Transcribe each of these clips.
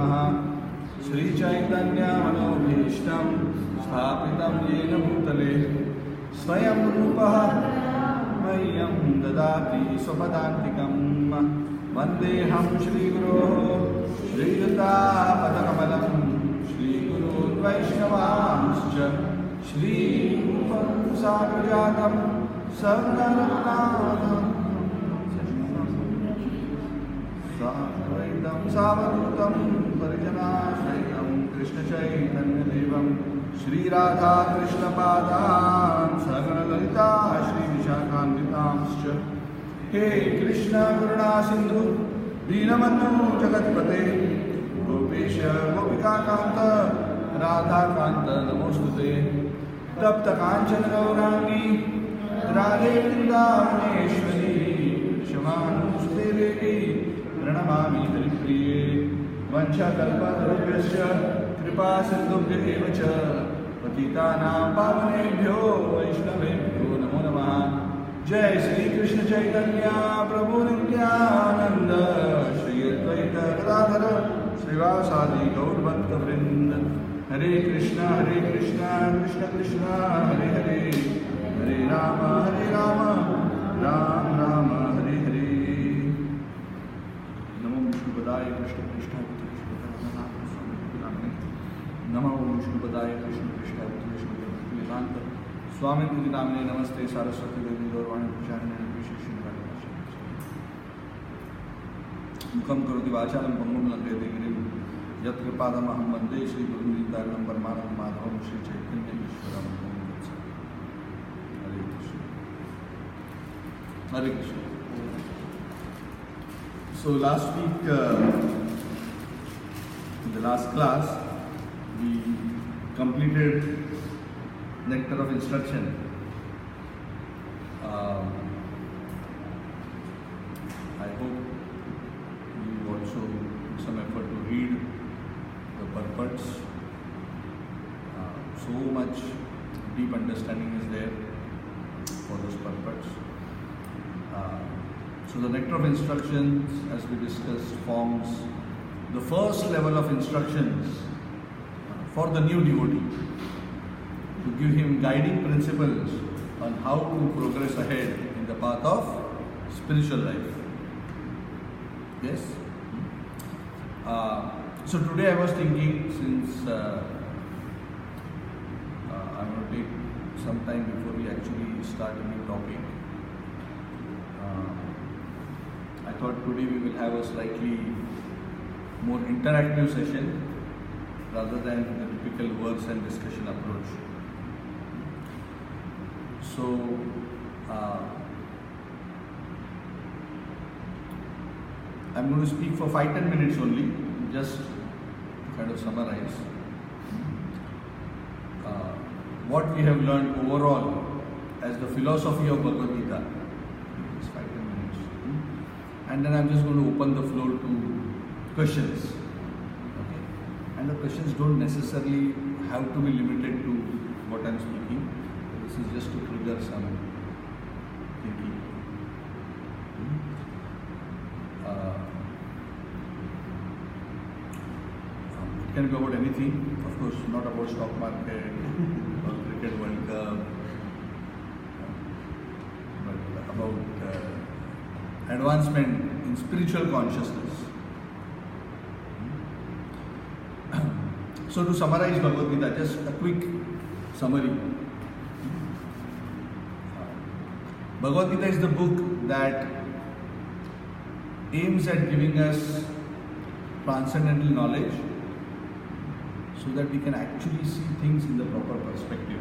Shri Chaitanya Manobhishtam Sthapitam Yena Bhutale Swayam Rupaha Mayam Dadati Swapadantikam Vandeham Shri Guru Shri Yuta Padakamalam Shri Guru Vaishnavamscha Shri Rupam Sagrajatam Sarnaratnam Satvaitam Savadutam Parijanashaitam Krishna Chaitanya Devam Shri Radha Krishna Padam Sagana Lalita Shri Vishakhanvitamscha He Krishna Karuna Sindhu Deenabandhu Jagatpate Gopesha Gopika Kanta Radha Kanta Namostute Tapta Kanchana Gaurangi Radhe Vrindavaneshwari Shamanusute Devi Pranamami Haripriye Vancha Kalpatarubhyasya Kripa Sindhubhya eva cha Patitanam Pavanebhyo Vaishnavebhyo Namo Namaha Jai Shri Krishna Chaitanya Prabhu Nityananda Shri Advaita Gadadhara Srivasadi Gaur Bhakta Vrinda Hare Krishna Krishna Krishna Hare Hare Hare Rama Rama Rama Hare Hare Namo Vishnupadaya Krishna Krishna Namo Vishnupadaya Krishna Krishna Krishna Swami Bhudi Namne Namaste Saraswati Devi Gaurvani Pujarne Visheshin Vajrasya Mukham Karoti Vachalam Pangum Langete Girim Yat Kripadam Aham Bande Shri Guru Nitaram Parmanam Madhavam Shri Chaitanya Ishwaram Hare Krishna Hare Krishna. So last week, in the last class, we completed Nectar of Instruction. I hope you also put some effort to read the purports. So much deep understanding is there for those purports. So the Nectar of Instructions, as we discussed, forms the first level of instructions for the new devotee, to give him guiding principles on how to progress ahead in the path of spiritual life. Yes? So today I was thinking, since I'm going to take some time before we actually start a new topic, I thought today we will have a slightly more interactive session rather than the typical words and discussion approach. So, I'm going to speak for 5-10 minutes only, just to kind of summarize what we have learned overall as the philosophy of Bhagavad Gita. It's 5-10 minutes. And then I'm just going to open the floor to questions. Okay? And the questions don't necessarily have to be limited to what I'm speaking. This is just to trigger some thinking. It can be about anything, of course, not about stock market or cricket World Cup, but about advancement in spiritual consciousness. So to summarize Bhagavad Gita, just a quick summary. Bhagavad Gita is the book that aims at giving us transcendental knowledge so that we can actually see things in the proper perspective.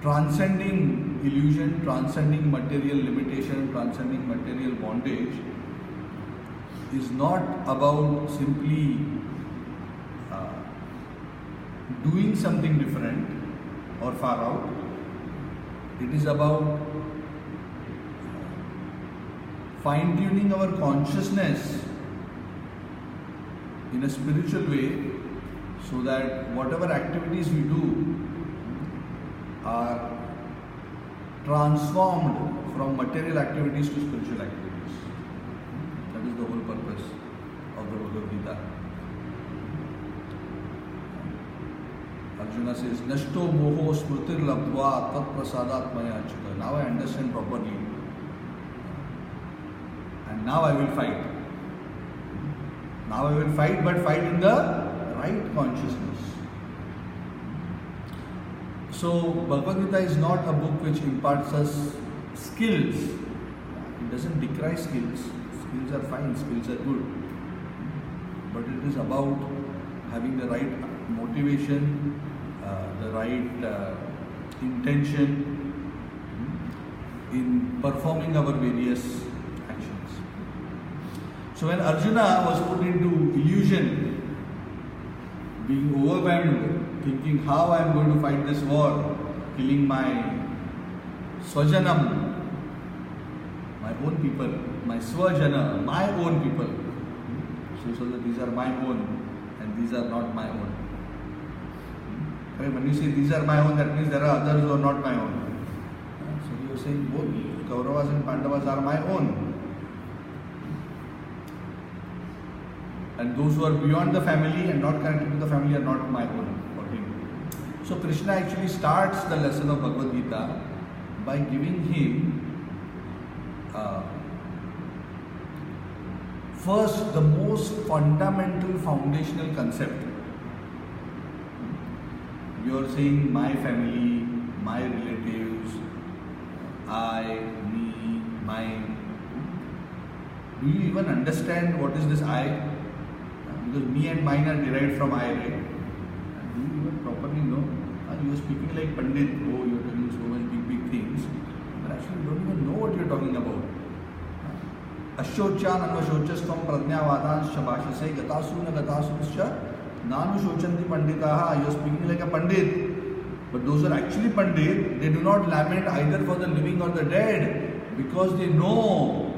Transcending illusion, transcending material limitation, transcending material bondage is not about simply doing something different or far out. It is about fine-tuning our consciousness in a spiritual way so that whatever activities we do are transformed from material activities to spiritual activities. That is says, Nashto moho smrutir labdva tat prasadatmaya achyuta. Now I understand properly. And now I will fight. Now I will fight, but fight in the right consciousness. So Bhagavad Gita is not a book which imparts us skills. It doesn't decry skills. Skills are fine, skills are good. But it is about having the right motivation, the right intention in performing our various actions. So when Arjuna was put into illusion, being overwhelmed, thinking how I am going to fight this war, killing my swajanam, my own people, my swajana, my own people. So that these are my own and these are not my own. When you say these are my own, that means there are others who are not my own. So you are saying both Kauravas and Pandavas are my own. And those who are beyond the family and not connected to the family are not my own. So Krishna actually starts the lesson of Bhagavad Gita by giving him first the most fundamental foundational concept. You are saying my family, my relatives, I, me, mine. Do you even understand what is this I? Because me and mine are derived from I, right? Do you even properly know? You are speaking like Pandit. Oh, you are telling so much big things. But actually you don't even know what you are talking about. Ashochan anvashocastvam pradnyavadanscha bhashase gatasuna gatasunascha nanu shochanti panditaha. You are speaking like a Pandit. But those who are actually Pandit, they do not lament either for the living or the dead, because they know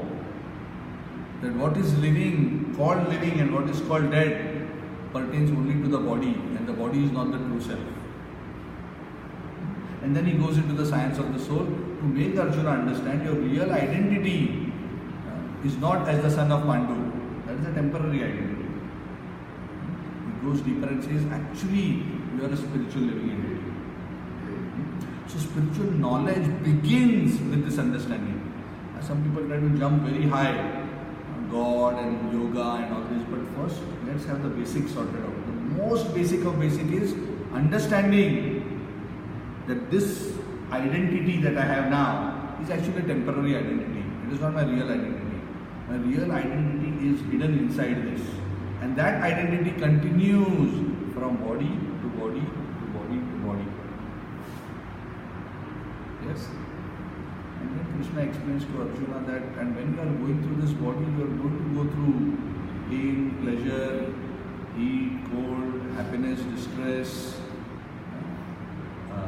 that what is living, called living, and what is called dead pertains only to the body, and the body is not the true self. And then he goes into the science of the soul to make Arjuna understand your real identity is not as the son of Pandu. That is a temporary identity. He goes deeper and says, actually, you are a spiritual living entity. So spiritual knowledge begins with this understanding. Some people try to jump very high, God and yoga and all this, but first let's have the basics sorted out. The most basic of basic is understanding that this identity that I have now is actually a temporary identity. It is not my real identity. My real identity is hidden inside this. And that identity continues from body to body to body to body. Yes? And then Krishna explains to Arjuna that, and when you are going through this body, you are going to go through pain, pleasure, heat, cold, happiness, distress,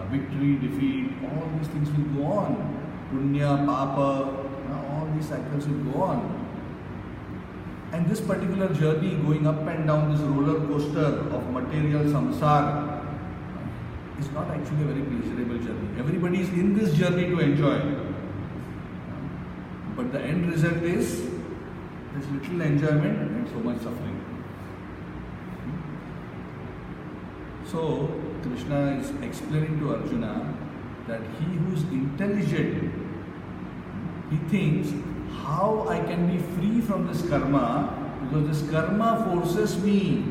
victory, defeat, all these things will go on. Punya, Papa, all these cycles will go on. And this particular journey, going up and down this roller coaster of material samsara, is not actually a very pleasurable journey. Everybody is in this journey to enjoy. But the end result is there's little enjoyment and so much suffering. So Krishna is explaining to Arjuna that he who is intelligent, he thinks, how I can be free from this karma, because this karma forces me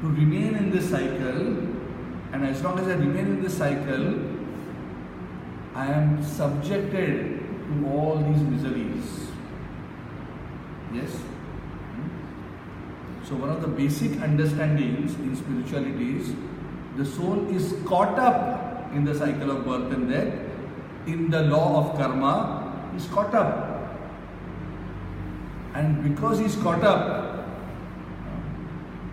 to remain in this cycle, and as long as I remain in this cycle, I am subjected to all these miseries. Yes? So one of the basic understandings in spirituality is the soul is caught up in the cycle of birth and death. In the law of karma, is caught up. And because he is caught up,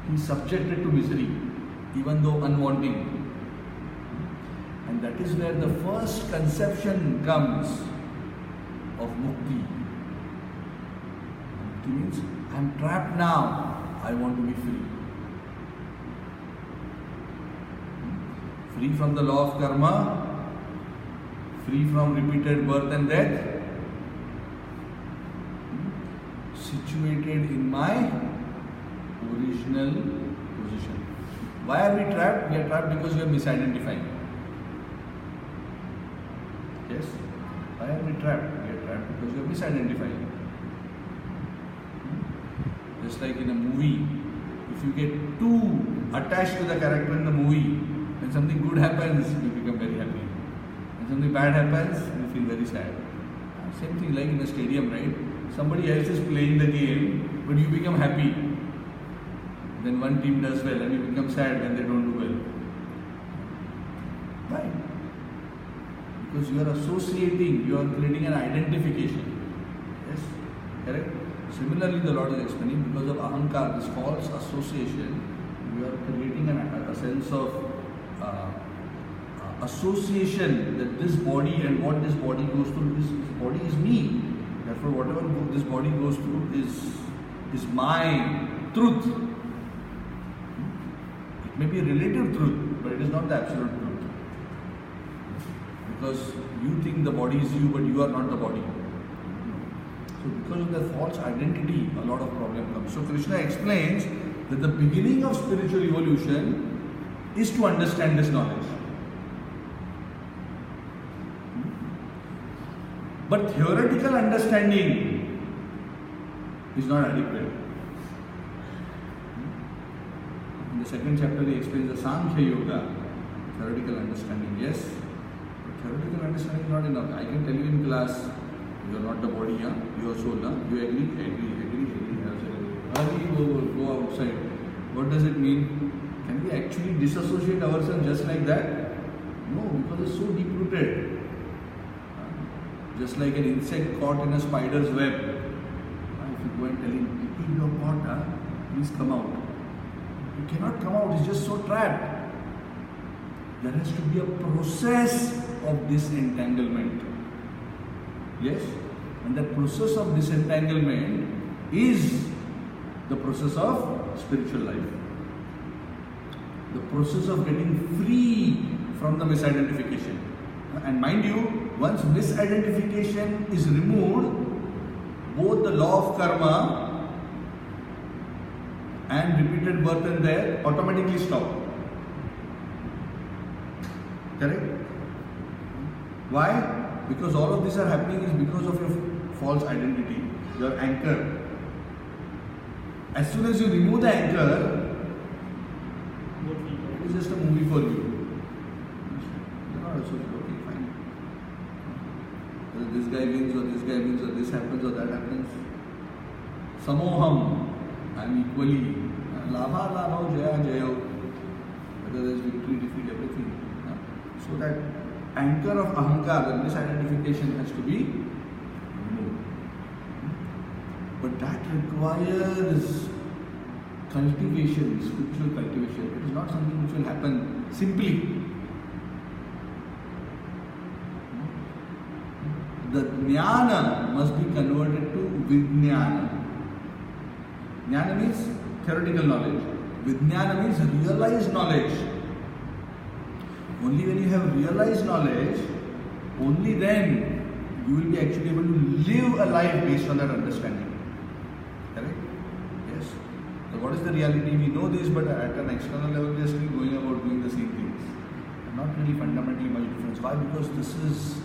he is subjected to misery, even though unwanting. And that is where the first conception comes of mukti. Mukti means, I am trapped now, I want to be free. Free from the law of karma, free from repeated birth and death, situated in my original position. Why are we trapped? We are trapped because we are misidentifying. Yes? Why are we trapped? We are trapped because we are misidentifying. Just like in a movie, if you get too attached to the character in the movie, when something good happens, you become very happy. When something bad happens, you feel very sad. Same thing like in a stadium, right? Somebody else is playing the game, but you become happy. Then one team does well and you become sad when they don't do well. Why? Because you are associating, you are creating an identification. Yes? Correct? Similarly, the Lord is explaining, because of ahankar, this false association, you are creating a sense of association that this body and what this body goes through, this body is me. Therefore, whatever this body goes through is my truth. It may be a relative truth, but it is not the absolute truth. Because you think the body is you, but you are not the body. So because of that false identity, a lot of problem comes. So Krishna explains that the beginning of spiritual evolution is to understand this knowledge. But theoretical understanding is not adequate. In the second chapter, he explains the Sankhya Yoga, theoretical understanding, yes. But theoretical understanding is not enough. I can tell you in class, you are not the body, you are soul. You agree? Agree. Go outside. What does it mean? Can we actually disassociate ourselves just like that? No, because it's so deep rooted. Just like an insect caught in a spider's web. If you go and tell him, you are caught, please come out. You cannot come out, it's just so trapped. There has to be a process of disentanglement. Yes? And that process of disentanglement is the process of spiritual life. The process of getting free from the misidentification. And mind you, once misidentification is removed, both the law of karma and repeated birth and death automatically stop. Correct? Why? Because all of these are happening is because of your false identity, your anchor. As soon as you remove the anchor, it is just a movie for you. You are not associated. Okay, fine. Whether this guy wins or this guy wins or this happens or that happens. Samoham. I am equally. Labha, jaya, jaya. Whether there is victory, defeat, everything. So that anchor of ahankar, the misidentification has to be removed. But that requires cultivation, spiritual cultivation. It is not something which will happen simply. The jnana must be converted to vijnana. Jnana means theoretical knowledge. Vijnana means realized knowledge. Only when you have realized knowledge, only then you will be actually able to live a life based on that understanding. Correct? Yes. So what is the reality? We know this, but at an external level we are still going about doing the same things. Not really fundamentally much difference. Why? Because this is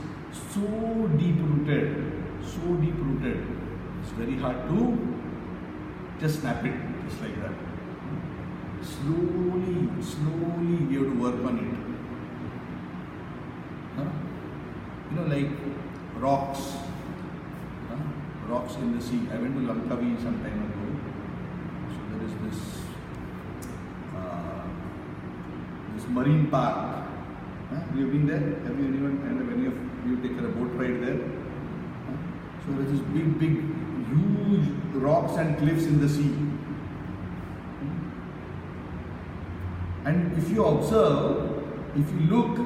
so deep rooted. It's very hard to just snap it, just like that. Slowly we have to work on it. Like rocks in the sea. I went to Lankavi some time ago. So there is this marine park. Have you been there? Have you any of you taken a boat ride there? So there is this big, huge rocks and cliffs in the sea. And if you observe, if you look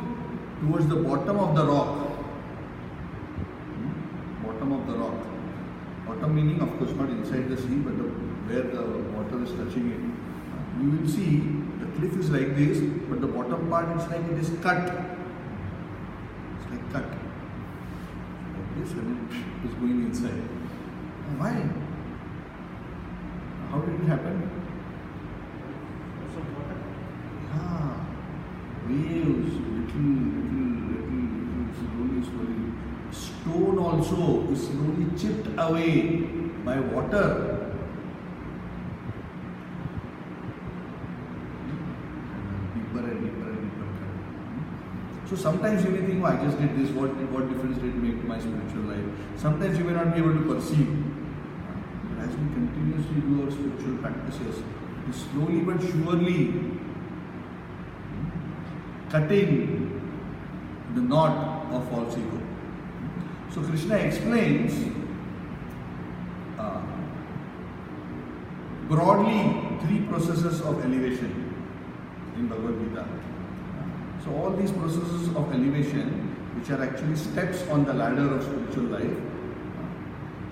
towards the bottom of the rock, bottom meaning of course not inside the sea, but where the water is touching it, you will see the cliff is like this, but the bottom part it's like it is cut. It's like cut. Like this, and it is going inside. Why? How did it happen? slowly. Stone also is slowly chipped away by water. Deeper and deeper and deeper. So sometimes you may think, oh, I just did this, what difference did it make to my spiritual life? Sometimes you may not be able to perceive. But as we continuously do our spiritual practices, we slowly but surely cutting the knot of false ego. So Krishna explains broadly 3 processes of elevation in Bhagavad Gita. So all these processes of elevation, which are actually steps on the ladder of spiritual life,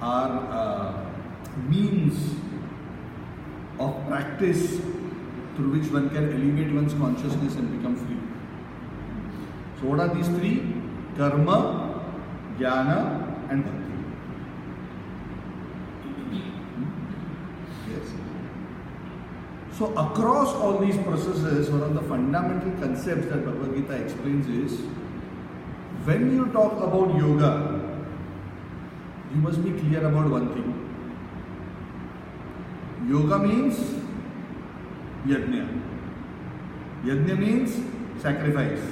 are means of practice through which one can elevate one's consciousness and become free. So what are these 3? Karma, Jnana and Bhakti. Yes. So across all these processes, one of the fundamental concepts that Bhagavad Gita explains is, when you talk about yoga, you must be clear about one thing. Yoga means yajna. Yajna means sacrifice.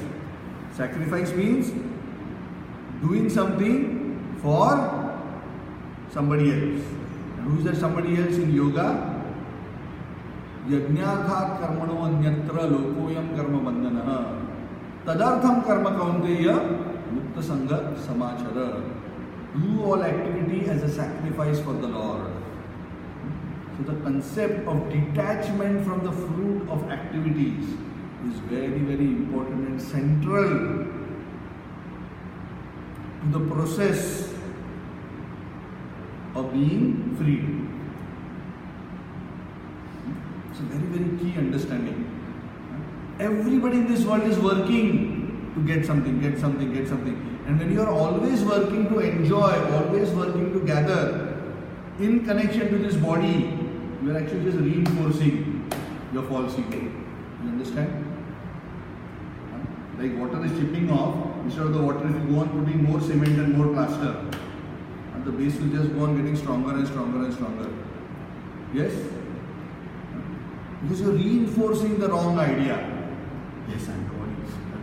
Sacrifice means doing something for somebody else. And who is that somebody else in yoga? Yajnarthat karmano anyatra lokoyam karma bandhana tadartham karma kaunteya mukta sangha samachara. Do all activity as a sacrifice for the Lord. So the concept of detachment from the fruit of activities is very, very important and central to the process of being free. It's a very, very key understanding. Everybody in this world is working to get something. And when you are always working to enjoy, always working to gather, in connection to this body, you are actually just reinforcing your false ego. You understand? Like water is chipping off, instead of the water, if you go on putting more cement and more plaster, and the base will just go on getting stronger and stronger and stronger. Yes? Because you are reinforcing the wrong idea. Yes, I'm going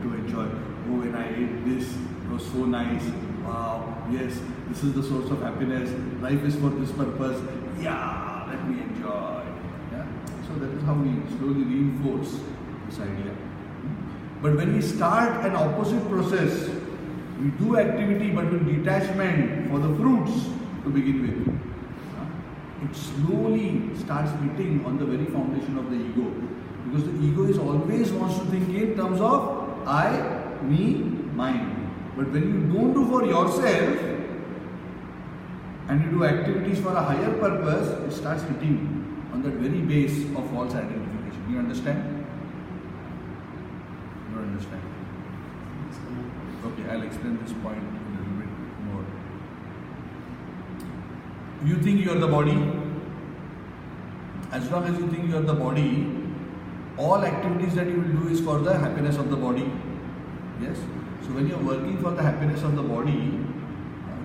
to enjoy. Oh, when I ate this, it was so nice. Wow, yes, this is the source of happiness. Life is for this purpose. Yeah, let me enjoy. Yeah? So that is how we slowly reinforce this idea. But when we start an opposite process, we do activity but with detachment for the fruits to begin with. It slowly starts hitting on the very foundation of the ego. Because the ego is always wants to think in terms of I, me, mine. But when you don't do for yourself and you do activities for a higher purpose, it starts hitting on that very base of false identification. You understand? You understand? Okay, I'll explain this point a little bit more. You think you are the body. As long as you think you are the body, all activities that you will do is for the happiness of the body. Yes? So when you are working for the happiness of the body,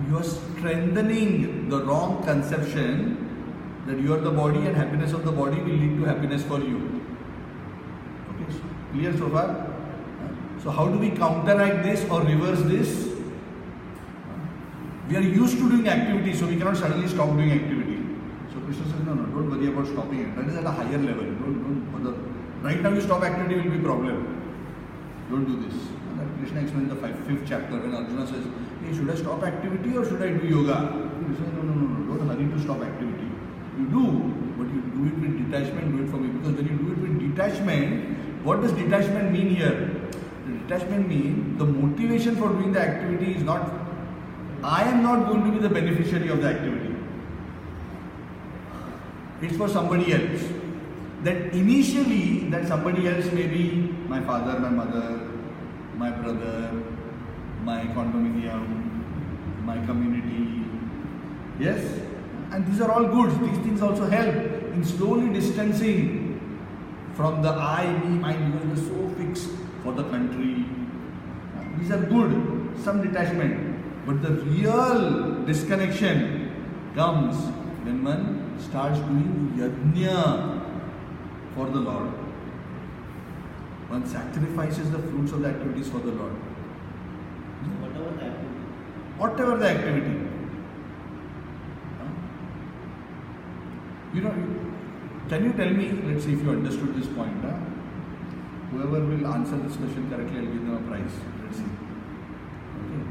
you are strengthening the wrong conception that you are the body and happiness of the body will lead to happiness for you. Okay, so clear so far? So how do we counteract this or reverse this? We are used to doing activity, so we cannot suddenly stop doing activity. So Krishna says, no, don't worry about stopping it. That is at a higher level. Don't bother. Right now you stop activity will be a problem. Don't do this. Krishna explains the 5th chapter when Arjuna says, hey, should I stop activity or should I do yoga? He says, no, don't hurry to stop activity. You do, but you do it with detachment, do it for me. Because when you do it with detachment, what does detachment mean here? The detachment means the motivation for doing the activity is not, I am not going to be the beneficiary of the activity. It's for somebody else. That initially, that somebody else may be my father, my mother, my brother, my condominium, my community. Yes? And these are all good. These things also help in slowly distancing from the I, me, mine, because we're so fixed for the country, These are good, some detachment. But the real disconnection comes when one starts doing yajna for the Lord. One sacrifices the fruits of the activities for the Lord. Whatever the activity. Can you tell me, let's see if you understood this point. Whoever will answer this question correctly, I'll give them a prize. Let's see. Okay.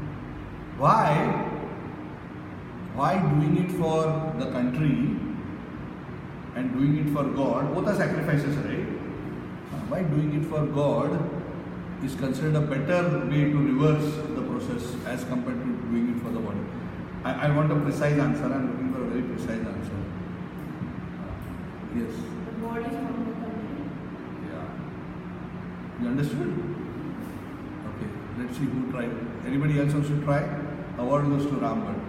Why doing it for the country and doing it for God, both are sacrifices, right? Why doing it for God is considered a better way to reverse the process as compared to doing it for the body? I want a precise answer. I'm looking for a very precise answer. Yes. The body is from the country. Yeah. You understood? Okay. Let's see who tried. Anybody else wants to try? Award goes to Rambad.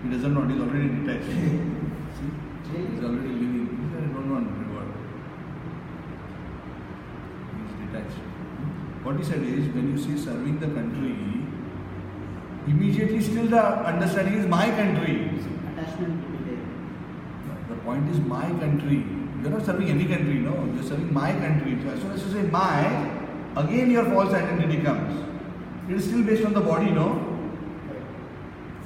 He doesn't know. He's already detached. See? He's already living. He don't want reward. He's detached. What he said is, when you see serving the country, immediately still the understanding is my country. Attachment will be there. The point is my country. You're not serving any country, no. You're serving my country. So as soon as you say my, again your false identity comes. It is still based on the body, no?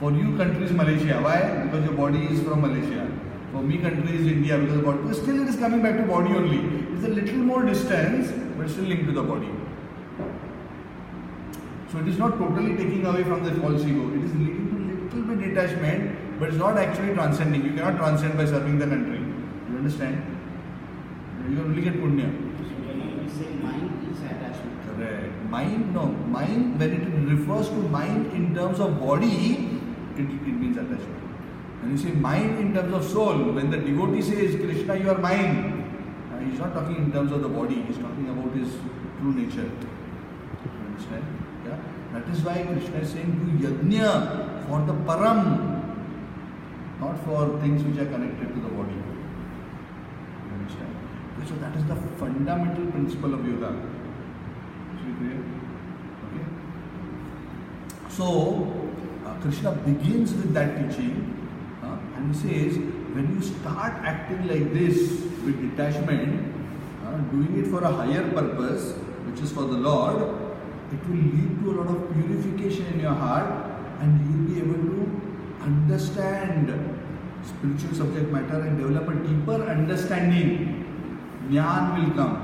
For you, country is Malaysia. Why? Because your body is from Malaysia. For me, country is India because the body. But still, it is coming back to body only. It's a little more distance, but still linked to the body. So it is not totally taking away from the false ego. It is leading to little bit detachment, but it's not actually transcending. You cannot transcend by serving the country. You understand? You only get punya. So when you say mind is attachment. Correct. Mind, no. Mind, when it refers to mind in terms of body, it means attachment. When you say mind in terms of soul, when the devotee says, Krishna, you are mine, he's not talking in terms of the body, he's talking about his true nature. You understand? Yeah? That is why Krishna is saying, do yajna for the param, not for things which are connected to the body. You understand? So that is the fundamental principle of yoga. Is it clear? Okay? So, Krishna begins with that teaching and he says, when you start acting like this with detachment, doing it for a higher purpose, which is for the Lord, it will lead to a lot of purification in your heart and you will be able to understand spiritual subject matter and develop a deeper understanding. Jnana will come.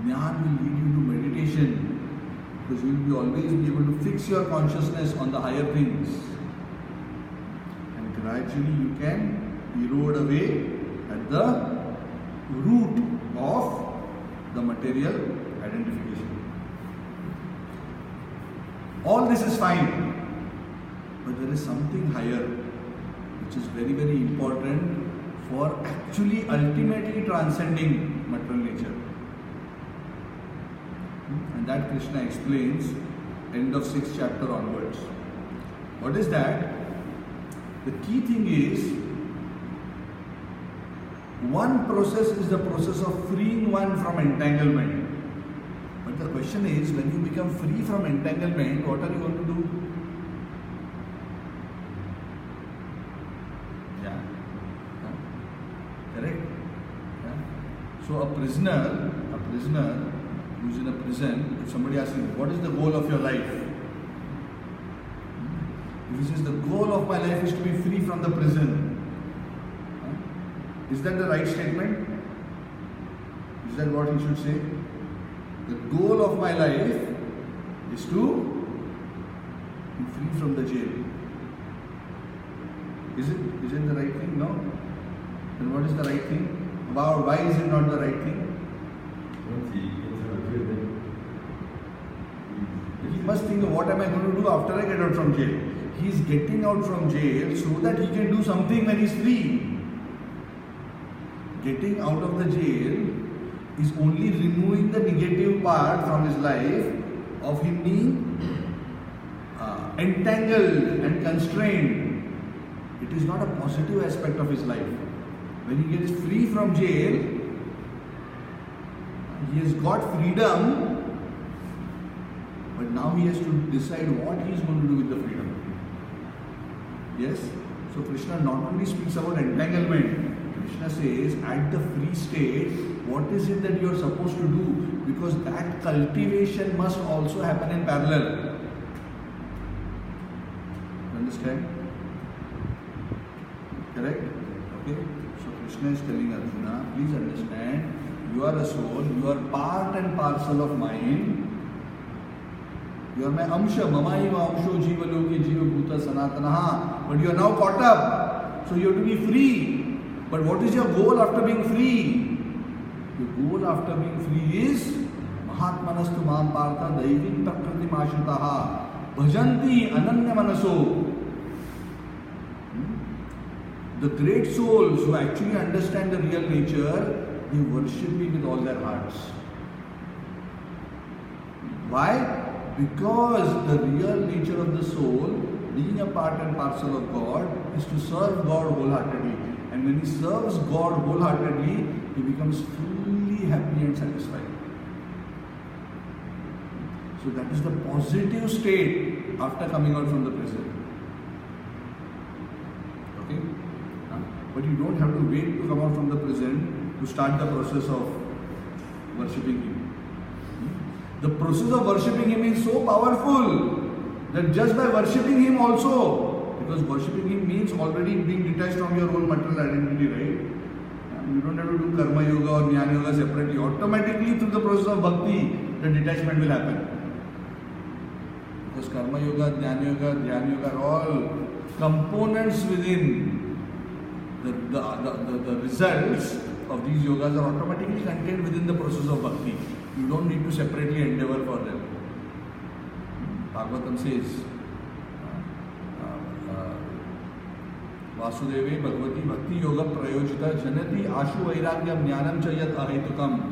Jnana will lead you to meditation. Because you will always be able to fix your consciousness on the higher things. And gradually you can erode away at the root of the material identification. All this is fine. But there is something higher which is very, very important for actually ultimately transcending material nature. And that Krishna explains end of 6th chapter onwards. What is that? The key thing is, one process is the process of freeing one from entanglement. But the question is, when you become free from entanglement, what are you going to do? Yeah. Correct? Yeah. So a prisoner who's in a prison, if somebody asks him, what is the goal of your life? If he says, the goal of my life is to be free from the prison. Is that the right statement? Is that what he should say? The goal of my life is to be free from the jail. Is it the right thing? No? Then what is the right thing? Why is it not the right thing? He must think, what am I going to do after I get out from jail? He is getting out from jail so that he can do something when he is free. Getting out of the jail is only removing the negative part from his life of him being entangled and constrained. It is not a positive aspect of his life. When he gets free from jail, He has got freedom, but now he has to decide what he is going to do with the freedom. Yes? So Krishna not only speaks about entanglement, Krishna says at the free state, what is it that you are supposed to do? Because that cultivation must also happen in parallel. Understand? Correct? Okay? So Krishna is telling Arjuna, please understand, you are a soul, you are part and parcel of mine. You are my amsha, mamaiva amsho jiva loke jiva bhuta sanatanaha. But you are now caught up. So you have to be free. But what is your goal after being free? Your goal after being free is Mahatmanastu Mam Partha Daivim Prakriti Mashritaha Bhajanti Ananya Manaso. The great souls who actually understand the real nature, they worship me with all their hearts. Why? Because the real nature of the soul, being a part and parcel of God, is to serve God wholeheartedly. And when he serves God wholeheartedly, he becomes fully happy and satisfied. So that is the positive state after coming out from the prison. Okay? But you don't have to wait to come out from the prison to start the process of worshipping him. The process of worshipping him is so powerful that just by worshipping him also, because worshipping him means already being detached from your own material identity, right? You don't have to do karma yoga or jnana yoga separately. Automatically through the process of bhakti, the detachment will happen. Because karma yoga, jnana yoga, dhyana yoga are all components within the results of these yogas are automatically contained within the process of bhakti. You don't need to separately endeavor for them. Bhagavatam says, Vasudeve Bhagavati Bhakti Yoga Prayojita Janati Ashu Vairagyam Jnanam Chayat Ahetukam.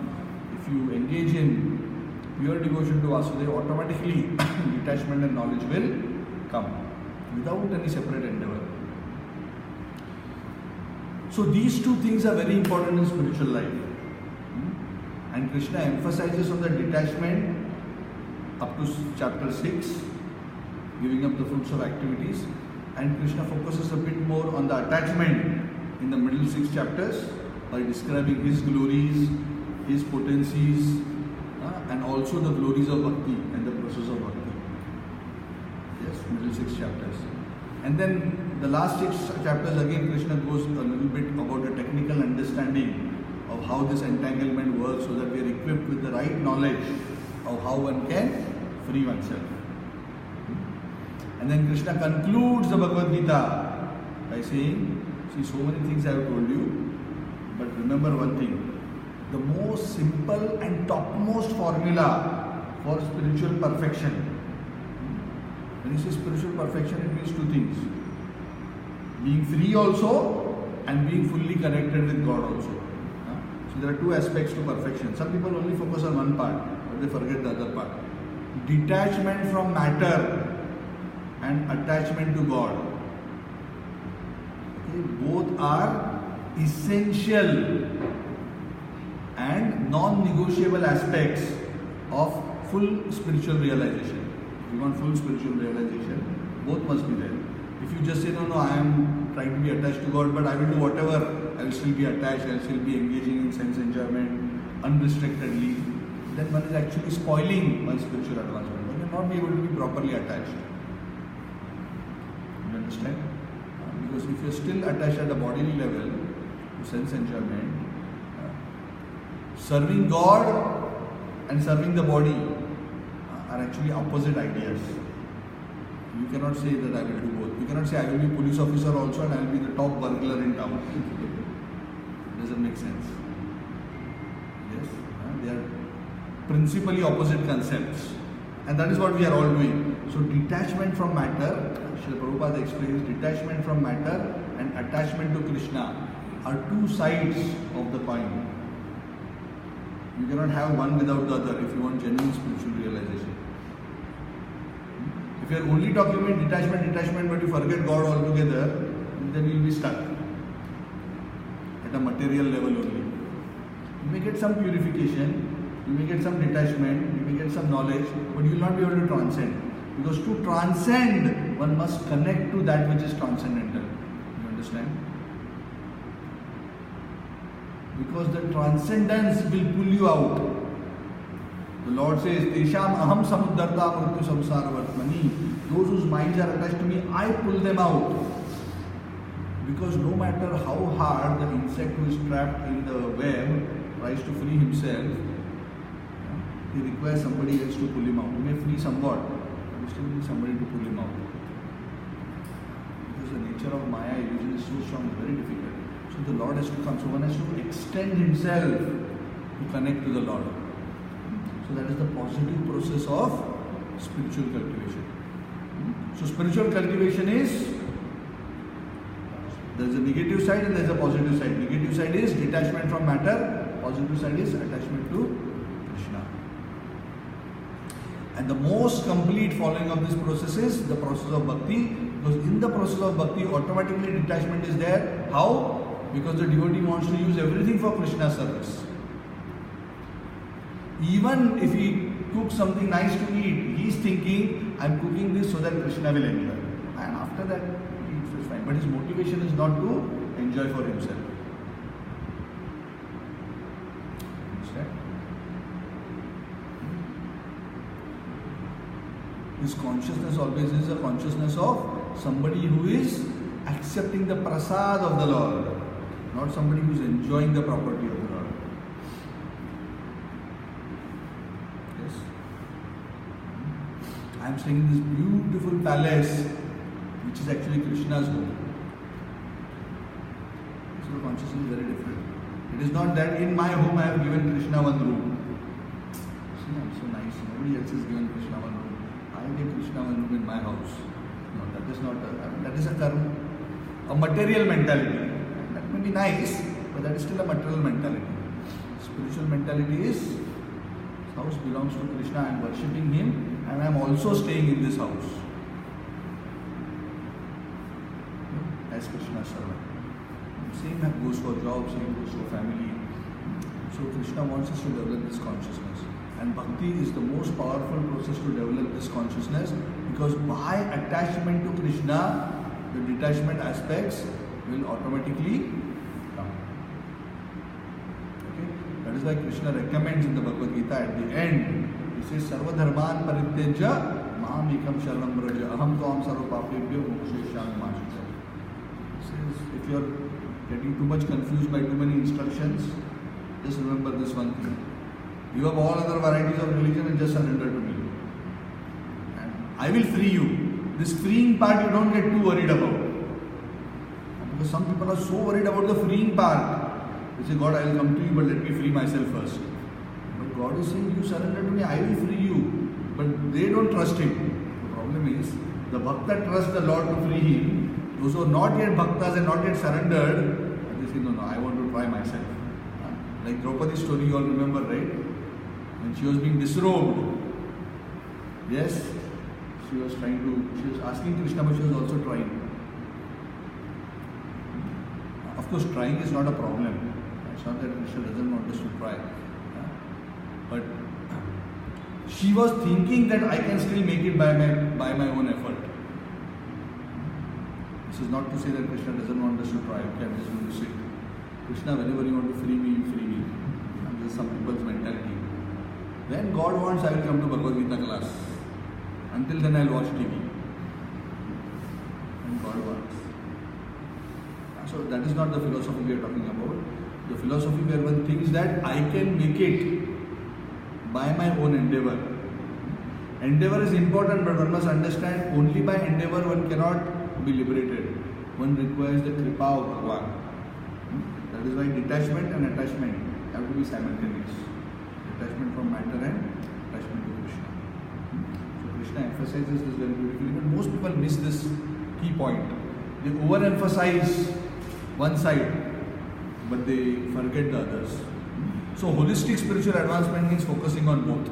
If you engage in pure devotion to Vasudeva, automatically detachment and knowledge will come without any separate endeavor. So these two things are very important in spiritual life. And Krishna emphasizes on the detachment up to chapter 6, giving up the fruits of activities. And Krishna focuses a bit more on the attachment in the middle 6 chapters by describing his glories, his potencies, and also the glories of bhakti and the process of bhakti. Yes, middle 6 chapters. And then the last 6 chapters again Krishna goes a little bit about the technical understanding of how this entanglement works so that we are equipped with the right knowledge of how one can free oneself. And then Krishna concludes the Bhagavad Gita by saying, see, so many things I have told you, but remember one thing, the most simple and topmost formula for spiritual perfection. When you say spiritual perfection, it means 2 things. Being free also and being fully connected with God also. So there are 2 aspects to perfection. Some people only focus on one part, but they forget the other part. Detachment from matter and attachment to God. Okay, both are essential and non-negotiable aspects of full spiritual realization. If you want full spiritual realization, both must be there. If you just say, no, I am trying to be attached to God, but I will do whatever, I will still be attached, I will still be engaging in sense enjoyment unrestrictedly, then one is actually spoiling one's spiritual advancement. One will not be able to be properly attached. You understand? Because if you are still attached at a bodily level to sense enjoyment, serving God and serving the body are actually opposite ideas. You cannot say that I will do both. You cannot say I will be police officer also and I will be the top burglar in town. It doesn't make sense. Yes, they are principally opposite concepts. And that is what we are all doing. So detachment from matter, Srila Prabhupada explains, detachment from matter and attachment to Krishna are 2 sides of the coin. You cannot have one without the other if you want genuine spiritual realization. If you are only talking about detachment, but you forget God altogether, then you will be stuck at a material level only. You may get some purification, You may get some detachment, you may get some knowledge, but you will not be able to transcend. Because to transcend, one must connect to that which is transcendental. You understand? Because the transcendence will pull you out. The Lord says, Tesham aham samuddarta mrityu samsara vartmani. Those whose minds are attached to me, I pull them out. Because no matter how hard the insect who is trapped in the web tries to free himself, he requires somebody else to pull him out. He may free somewhat, but he still needs somebody to pull him out. Because the nature of Maya illusion is so strong, very difficult. So the Lord has to come. So one has to extend himself to connect to the Lord. So that is the positive process of spiritual cultivation. So spiritual cultivation is, there is a negative side and there is a positive side. Negative side is detachment from matter. Positive side is attachment to Krishna. And the most complete following of this process is the process of bhakti. Because in the process of bhakti, automatically detachment is there. How? Because the devotee wants to use everything for Krishna's service. Even if he cooks something nice to eat, he is thinking, I am cooking this so that Krishna will enjoy. And after that, he eats is fine. But his motivation is not to enjoy for himself. Understand? His consciousness always is a consciousness of somebody who is accepting the prasad of the Lord, not somebody who is enjoying the property of the Lord. Yes. I am staying in this beautiful palace, which is actually Krishna's home. So the consciousness is very different. It is not that in my home I have given Krishna one room. See, I am so nice. Nobody else has given Krishna one room. I give Krishna one room in my house. No, that is not that is a karma, a material mentality. That may be nice, but that is still a material mentality. Spiritual mentality is, this house belongs to Krishna, I am worshipping him and I am also staying in this house as Krishna's servant. Same goes for job, same goes for family. So Krishna wants us to develop this consciousness. And bhakti is the most powerful process to develop this consciousness, because by attachment to Krishna, the detachment aspects will automatically come. Okay? That is why Krishna recommends in the Bhagavad Gita at the end, he says, Sarva dharman parityajya maham ekam sharanam vraja aham tvam sarva papebhyo moksheshyami ma shudha. He says, if you are getting too much confused by too many instructions, just remember this one thing. You have all other varieties of religion and just surrender to me. And I will free you. This freeing part you don't get too worried about. Because some people are so worried about the freeing part. They say, God, I will come to you, but let me free myself first. But God is saying, you surrender to me, I will free you. But they don't trust him. The problem is, the bhakta trusts the Lord to free him. Those who are not yet bhaktas and not yet surrendered, they say, no, I want to try myself. Like Draupadi's story, you all remember, right? When she was being disrobed, yes, she was asking Krishna, but she was also trying. Of course, trying is not a problem. It's not that Krishna doesn't want us to try. But she was thinking that I can still make it by my own effort. This is not to say that Krishna doesn't want us to try. Okay, I'm just going to sit. Krishna, whenever you want to free me, you free me. And this is some people's mentality. When God wants, I will come to Bhagavad Gita class. Until then, I will watch TV. When God wants. So that is not the philosophy we are talking about. The philosophy where one thinks that I can make it by my own endeavor. Endeavor is important, but one must understand only by endeavor one cannot be liberated. One requires the kripa of Bhagavan. That is why detachment and attachment have to be simultaneous. Attachment from matter and attachment to Krishna. So Krishna emphasizes this very beautifully, but most people miss this key point. They overemphasize one side, but they forget the others. So holistic spiritual advancement means focusing on both.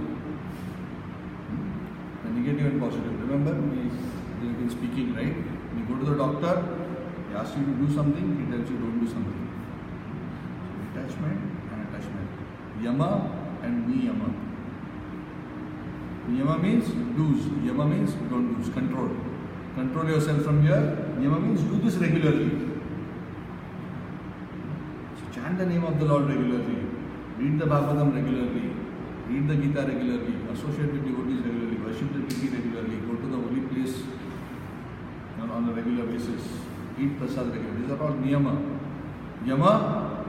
The negative and positive. Remember, we have been speaking, right? When you go to the doctor, he asks you to do something, he tells you don't do something. So detachment and attachment. Yama and niyama. Niyama means do's, yama means don't do's, control. Control yourself from here. Niyama means do this regularly. So chant the name of the Lord regularly. Read the Bhagavatam regularly. Read the Gita regularly. Associate with devotees regularly. Worship the deity regularly. Go to the holy place on a regular basis. Eat prasad regularly. These are all niyama. Yama,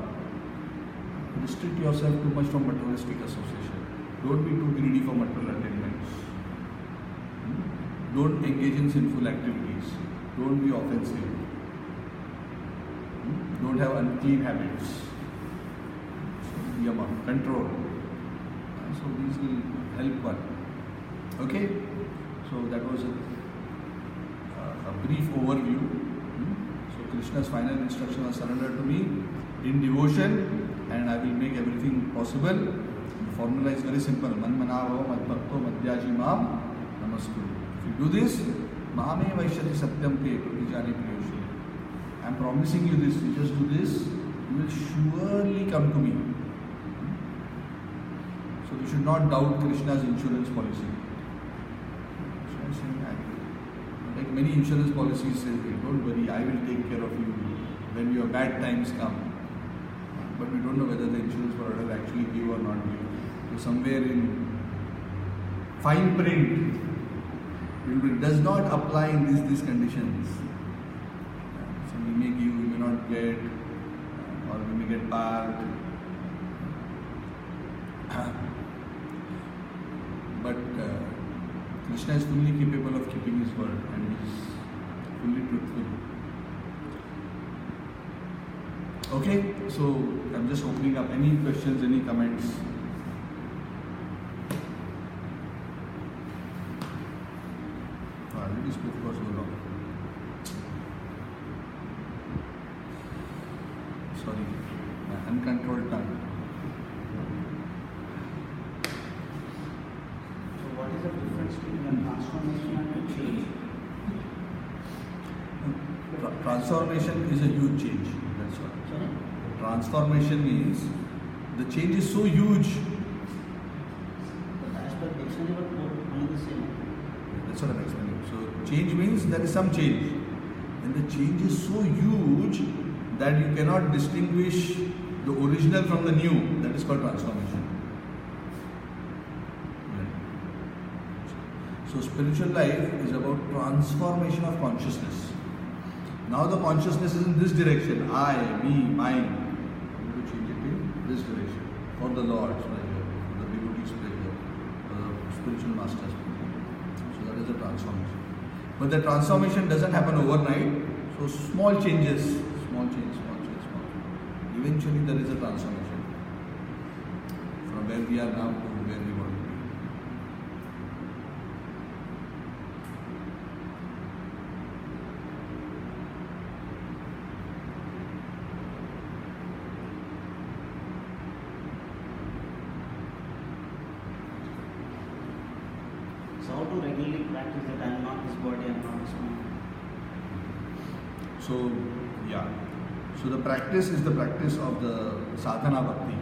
restrict yourself too much from materialistic association. Don't be too greedy for material attainments. Don't engage in sinful activities. Don't be offensive. Don't have unclean habits. So, yama, control. So these will help one. Okay? So that was a brief overview. So Krishna's final instruction was surrender to me in devotion, and I will make everything possible. The formula is very simple. Man manavo mad bhakto madhyaji mam namaskuru. If you do this, mahame vaishyati satyam te pratijani priyoshi. I am promising you this. You just do this, you will surely come to me. So we should not doubt Krishna's insurance policy. Like many insurance policies say, don't worry, I will take care of you when your bad times come. But we don't know whether the insurance provider actually give or not give. So somewhere in fine print, it does not apply in these conditions. So we may give, we may not get, or we may get parked. But Krishna is fully capable of keeping his word and is fully truthful. Okay, so I'm just opening up. Any questions, any comments? I already spoke for so long. Sorry, my uncontrolled tongue. What is the difference between a transformation and a change? Transformation is a huge change. That's what. Sorry? Transformation means the change is so huge. But as per dictionary, but only the same. That's what I'm explaining. So change means there is some change. And the change is so huge that you cannot distinguish the original from the new. That is called transformation. So spiritual life is about transformation of consciousness. Now the consciousness is in this direction. I, me, mine. I'm going to change it in this direction. For the Lord's pleasure, for the devotee's pleasure, for the spiritual master's pleasure. So that is the transformation. But the transformation doesn't happen overnight. So small changes, small change. Eventually there is a transformation. From where we are now to where we want to be. So how to regularly practice that I am not this body, I am not this mind? So, yeah. So the practice is the practice of the sadhana bhakti.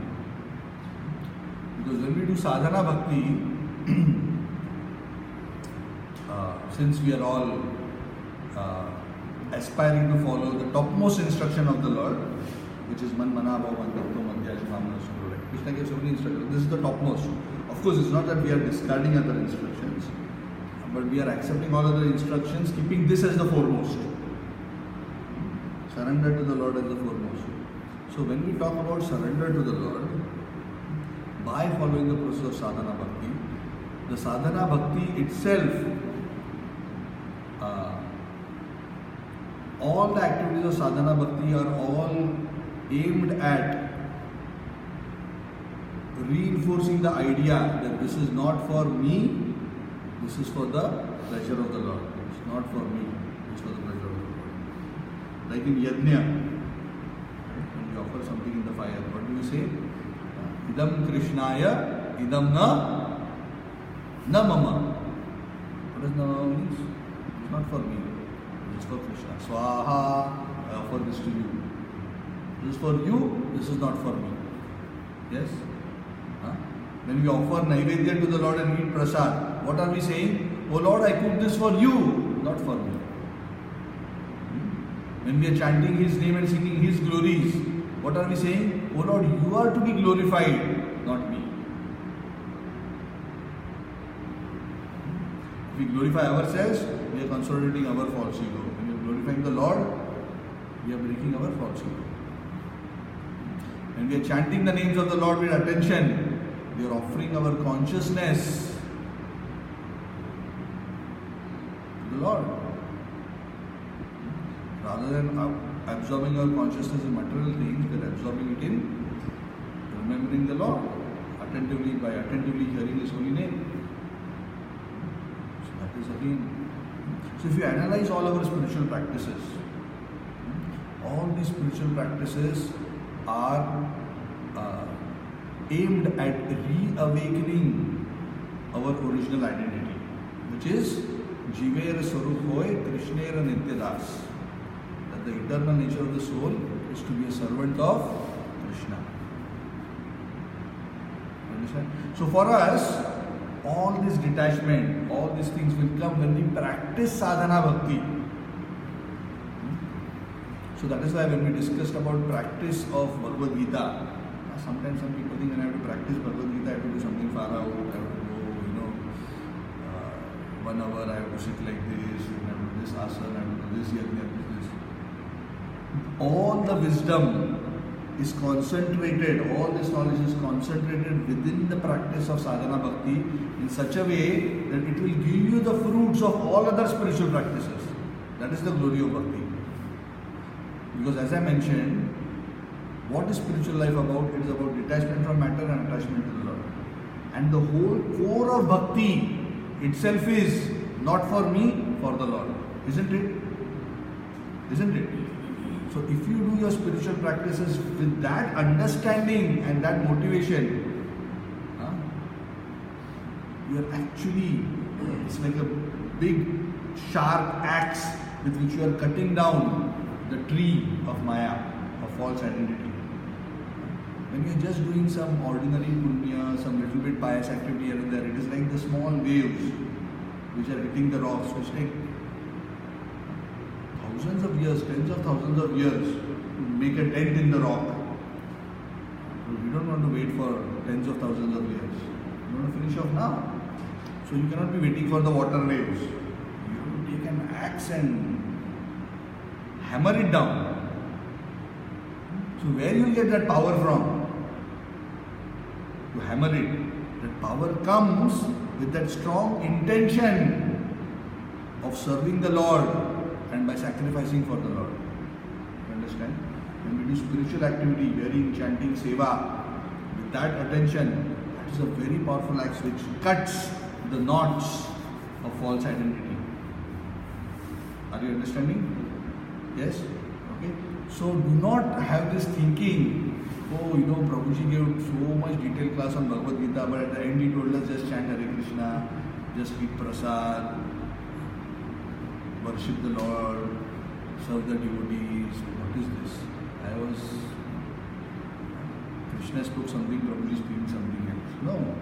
Because when we do sadhana bhakti, since we are all aspiring to follow the topmost instruction of the Lord, which is man manava man bhakto madhyaji mamana suru. Krishna gives so many instructions. This is the topmost. Of course, it's not that we are discarding other instructions, but we are accepting all other instructions, keeping this as the foremost. Surrender to the Lord as the foremost. So when we talk about surrender to the Lord, by following the process of sadhana bhakti, the sadhana bhakti itself, all the activities of sadhana bhakti are all aimed at reinforcing the idea that this is not for me, this is for the pleasure of the Lord. It's not for me, it's for the pleasure of the Lord. Like in yajna, when you offer something in the fire, what do you say? Idam Krishnaya, idam na mama. What does na mama mean? It's not for me, it's for Krishna. Swaha, I offer this to you. This is for you, this is not for me. Yes? When we offer Naivedya to the Lord and eat prasad, what are we saying? Oh Lord, I cook this for you, not for me. When we are chanting His name and singing His glories, what are we saying? Oh Lord, you are to be glorified, not me. If we glorify ourselves, we are consolidating our false ego. When we are glorifying the Lord, we are breaking our false ego. When we are chanting the names of the Lord with attention, we are offering our consciousness to the Lord. Rather than absorbing our consciousness in material things, we are absorbing it in remembering the Lord, by attentively hearing His holy name. So that is again. So if you analyze all our spiritual practices, all these spiritual practices are aimed at reawakening our original identity, which is Jivera Swarup Hoy Krishnera Nityadas. That the eternal nature of the soul is to be a servant of Krishna. Understand? So for us, all this detachment, all these things will come when we practice sadhana bhakti. So that is why when we discussed about practice of Bhagavad Gita, sometimes some people think when I have to practice Bhagavad Gita, I have to do something far out, I have to go, 1 hour, I have to sit like this, I have to do this asana, I have to do this, this. All the wisdom is concentrated, all this knowledge is concentrated within the practice of sadhana bhakti in such a way that it will give you the fruits of all other spiritual practices. That is the glory of bhakti. Because as I mentioned, what is spiritual life about? It is about detachment from matter and attachment to the Lord. And the whole core of bhakti itself is not for me, for the Lord. Isn't it? Isn't it? So if you do your spiritual practices with that understanding and that motivation, you are actually, it's like a big sharp axe with which you are cutting down the tree of Maya, of false identity. When you are just doing some ordinary punya, some little bit pious activity here and there, it is like the small waves which are hitting the rocks, which take thousands of years, tens of thousands of years to make a dent in the rock. We don't want to wait for tens of thousands of years. We want to finish off now. So you cannot be waiting for the water waves. You have to take an axe and hammer it down. So where you will get that power from? To hammer it. That power comes with that strong intention of serving the Lord and by sacrificing for the Lord. You understand? When we do spiritual activity, hearing, chanting, seva, with that attention, that is a very powerful axe which cuts the knots of false identity. Are you understanding? Yes? Okay. So do not have this thinking, oh, Prabhuji gave so much detailed class on Bhagavad Gita, but at the end he told us just chant Hare Krishna, just eat prasad, worship the Lord, serve the devotees. What is this? Krishna spoke something, Prabhuji speaking something else. No.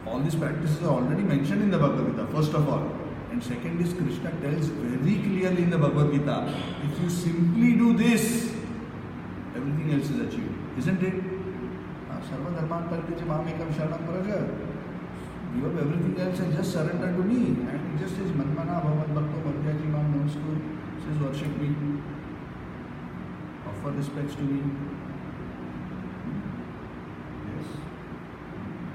All these practices are already mentioned in the Bhagavad Gita, first of all. And second is, Krishna tells very clearly in the Bhagavad Gita, if you simply do this, everything else is achieved. Isn't it? Sarva dharman parityaja mam ekam sharanam praja. Give up everything else and just surrender to me. And it just says, Manmana bhavat bhakto madhyaji mam namastu. Says, worship me. Offer respects to me. Yes.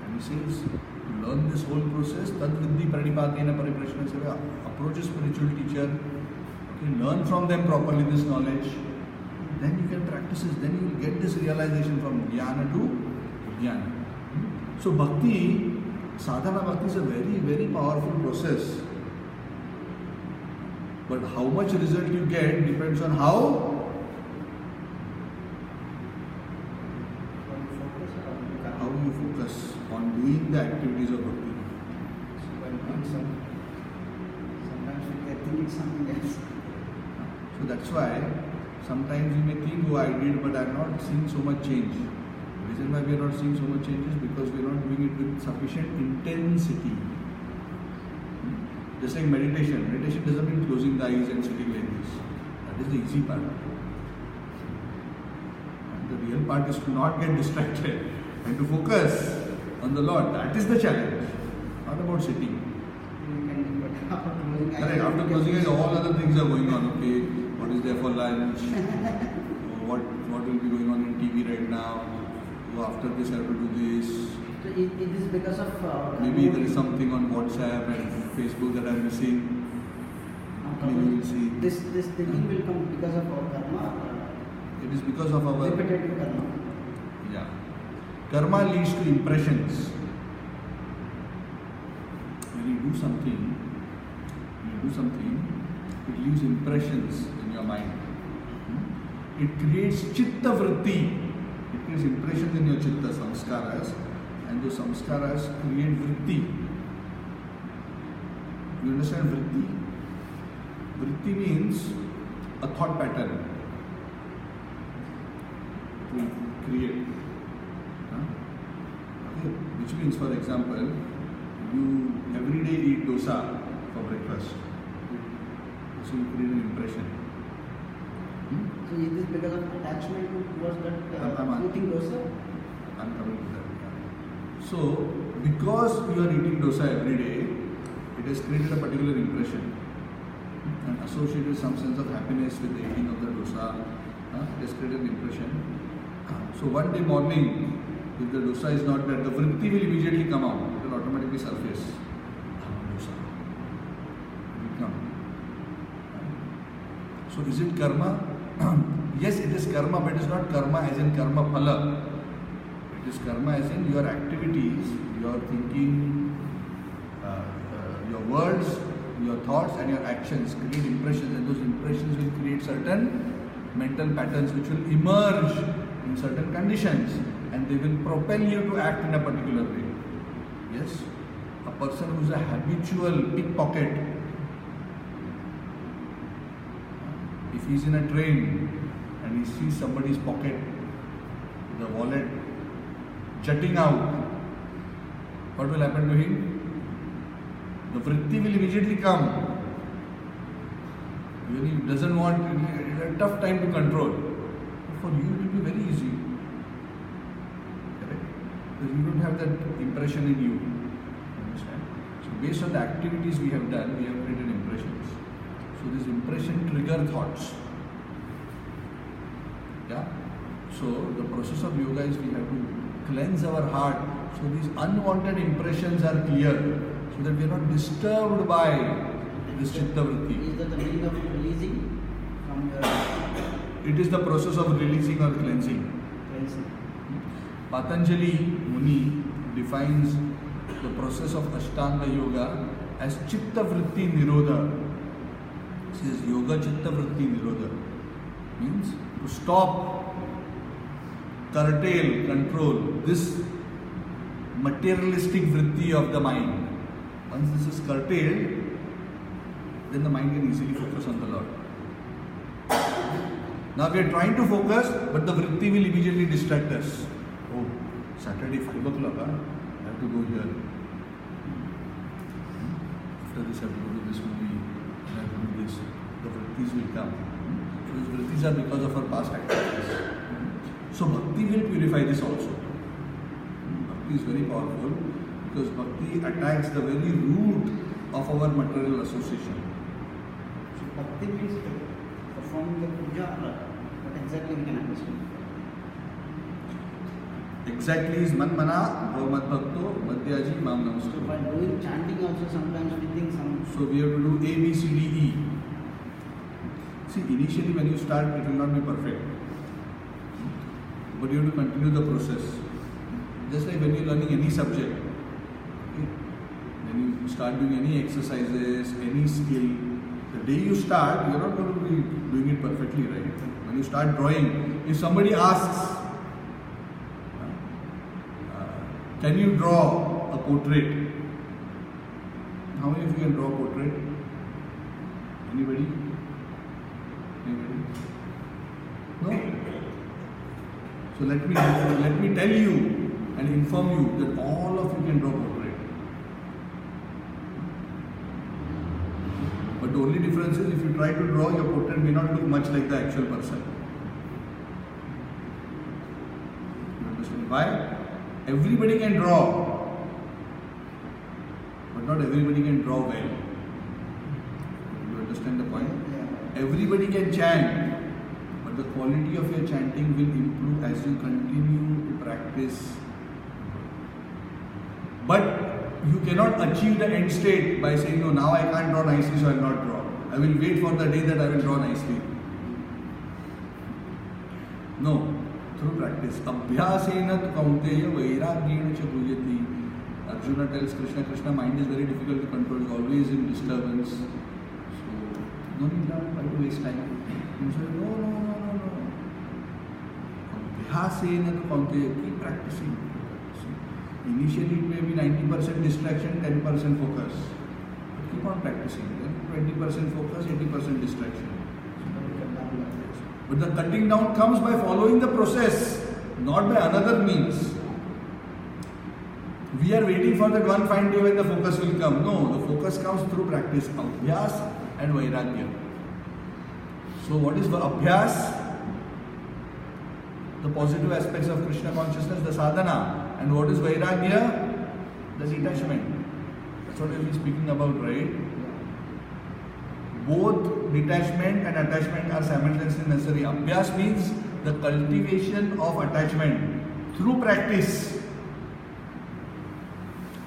And he says, to learn this whole process, tad vidhi pranipatena pariprashna seva. Approach a spiritual teacher. Okay, learn from them properly this knowledge. Then you can practice it. Then you will get this realization from jnana to jnana. So bhakti, sadhana bhakti is a very, very powerful process. But how much result you get depends on how you focus on doing the activities of bhakti. Sometimes we are thinking something else. So that's why sometimes you may think, oh, I did, but I am not seeing so much change. reason why we are not seeing so much changes because we are not doing it with sufficient intensity. Just like meditation. Meditation doesn't mean closing the eyes and sitting like this. That is the easy part. And the real part is to not get distracted and to focus on the Lord. That is the challenge. Not about sitting. Correct. After closing eyes, all other things are going on. Okay, what is there for lunch? What will be going on in TV right now? Oh, after this, I have to do this. So it is because of maybe there is something on WhatsApp and Facebook that I am missing. Maybe we will see. This thinking will come because of our karma. It is because of our repetitive karma. Yeah. Karma leads to impressions. When you do something, it leaves impressions in your mind. It creates chitta vritti. It creates impressions in your chitta, samskaras, and those samskaras create vritti. You understand vritti? Vritti means a thought pattern. It will create. Okay. Which means, for example, you every day eat dosa for breakfast. So you create an impression. So is this because of attachment towards that eating dosa? I'm coming to that. So because you are eating dosa every day, it has created a particular impression and associated some sense of happiness with the eating of the dosa. It has created an impression. So one day morning, if the dosa is not there, the vritti will immediately come out. It will automatically surface. Dosa. It will come. So is it karma? Yes, it is karma, but it is not karma as in karma phala. It is karma as in your activities, your thinking, your words, your thoughts and your actions create impressions, and those impressions will create certain mental patterns which will emerge in certain conditions and they will propel you to act in a particular way. Yes? A person who is a habitual pickpocket, if he is in a train and he sees somebody's pocket, the wallet jutting out, what will happen to him? The vritti will immediately come. When he doesn't want, it's a tough time to control. For you it will be very easy. Correct? Because you don't have that impression in you. Understand? So based on the activities we have done, we have created impressions. So this impression trigger thoughts. Yeah? So the process of yoga is we have to cleanse our heart so these unwanted impressions are clear, so that we are not disturbed by this chitta vritti. Is that the meaning of releasing from your... It is the process of releasing or cleansing. Patanjali Muni defines the process of Ashtanga Yoga as chitta vritti nirodha. It says yoga chitta vritti nirodha. Means to stop, curtail, control this materialistic vritti of the mind. Once this is curtailed, then the mind can easily focus on the Lord. Now we are trying to focus, but the vritti will immediately distract us. Oh, Saturday 5 o'clock, I have to go here. After this I have to go to this movie, I have to do this. The vrittis will come. So these vrittis are because of our past activities. So bhakti will purify this also. Bhakti is very powerful because bhakti attacks the very root of our material association. So bhakti means performing the puja, what exactly we can understand? Exactly is man mana, bhavat bhakto, madhyaji, mam namastu. So while doing chanting also sometimes we think some... So we have to do A, B, C, D, E. See, initially when you start, it will not be perfect. But you have to continue the process. Just like when you are learning any subject. Okay? When you start doing any exercises, any skill, the day you start, you are not going to be doing it perfectly, right? When you start drawing, if somebody asks, can you draw a portrait? How many of you can draw a portrait? Anybody? Anybody? No? So let me tell you and inform you that all of you can draw portrait. But the only difference is if you try to draw, your portrait may not look much like the actual person. You understand why? Everybody can draw, but not everybody can draw well. You understand the point? Everybody can chant, but the quality of your chanting will improve as you continue to practice. But you cannot achieve the end state by saying, no, now I can't draw nicely, so I will not draw. I will wait for the day that I will draw nicely. No, through practice. Abhyasena tu kaunteya vairagyena cha bhujati. Arjuna tells Krishna, mind is very difficult to control, is always in disturbance. So, no need to waste time. You say, no. Abhyasena tu kaunteya, keep practicing. Initially it may be 90% distraction, 10% focus. But keep on practicing. Then 20% focus, 80% distraction. But the cutting down comes by following the process, not by another means. We are waiting for that one fine day when the focus will come. No, the focus comes through practice. Abhyas and Vairagya. So what is the Abhyas? The positive aspects of Krishna consciousness, the sadhana. And what is Vairagya? The detachment. That's what we'll be speaking about, right? Both detachment and attachment are simultaneously necessary. Abhyas means the cultivation of attachment through practice.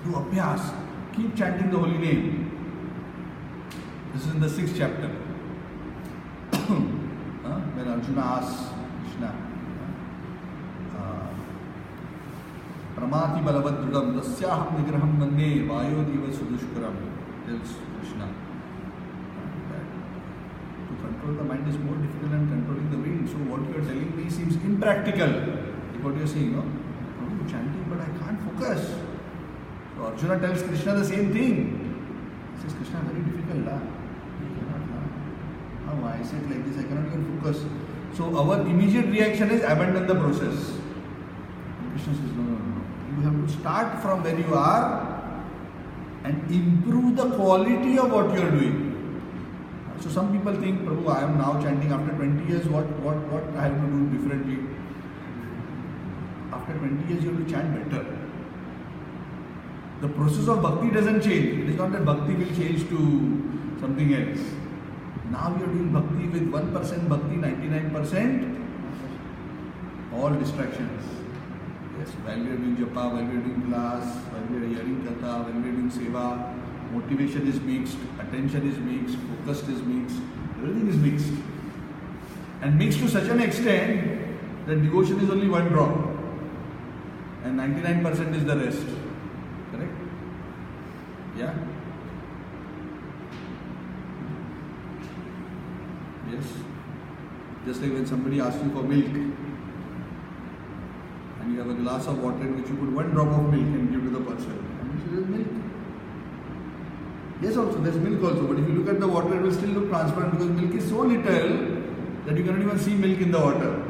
Do Abhyas. Keep chanting the holy name. This is in the 6th chapter. When Arjuna asks Krishna, Pramati balavadrudam dasyaham nigraham manne vayodiva sudushkaram, tells Krishna that to control the mind is more difficult than controlling the wind. So what you are telling me seems impractical. Like what you are saying, no? I'm chanting but I can't focus. So Arjuna tells Krishna the same thing. He says, Krishna, very difficult. How I say it like this, I cannot even focus. So our immediate reaction is abandon the process. And Krishna says, no. You have to start from where you are and improve the quality of what you are doing. So some people think, Prabhu, I am now chanting after 20 years, what I have to do differently? After 20 years you have to chant better. The process of bhakti doesn't change. It is not that bhakti will change to something else. Now you are doing bhakti with 1% bhakti, 99% all distractions. Yes, while we are doing japa, while we are doing class, while we are hearing katha, while we are doing seva, motivation is mixed, attention is mixed, focus is mixed, everything is mixed. And mixed to such an extent that devotion is only one drop and 99% is the rest. Correct? Yeah? Yes? Just like when somebody asks you for milk, and you have a glass of water in which you put one drop of milk and give to the person. And you say, there's milk. Yes, also, there's milk also, but if you look at the water, it will still look transparent because milk is so little that you cannot even see milk in the water.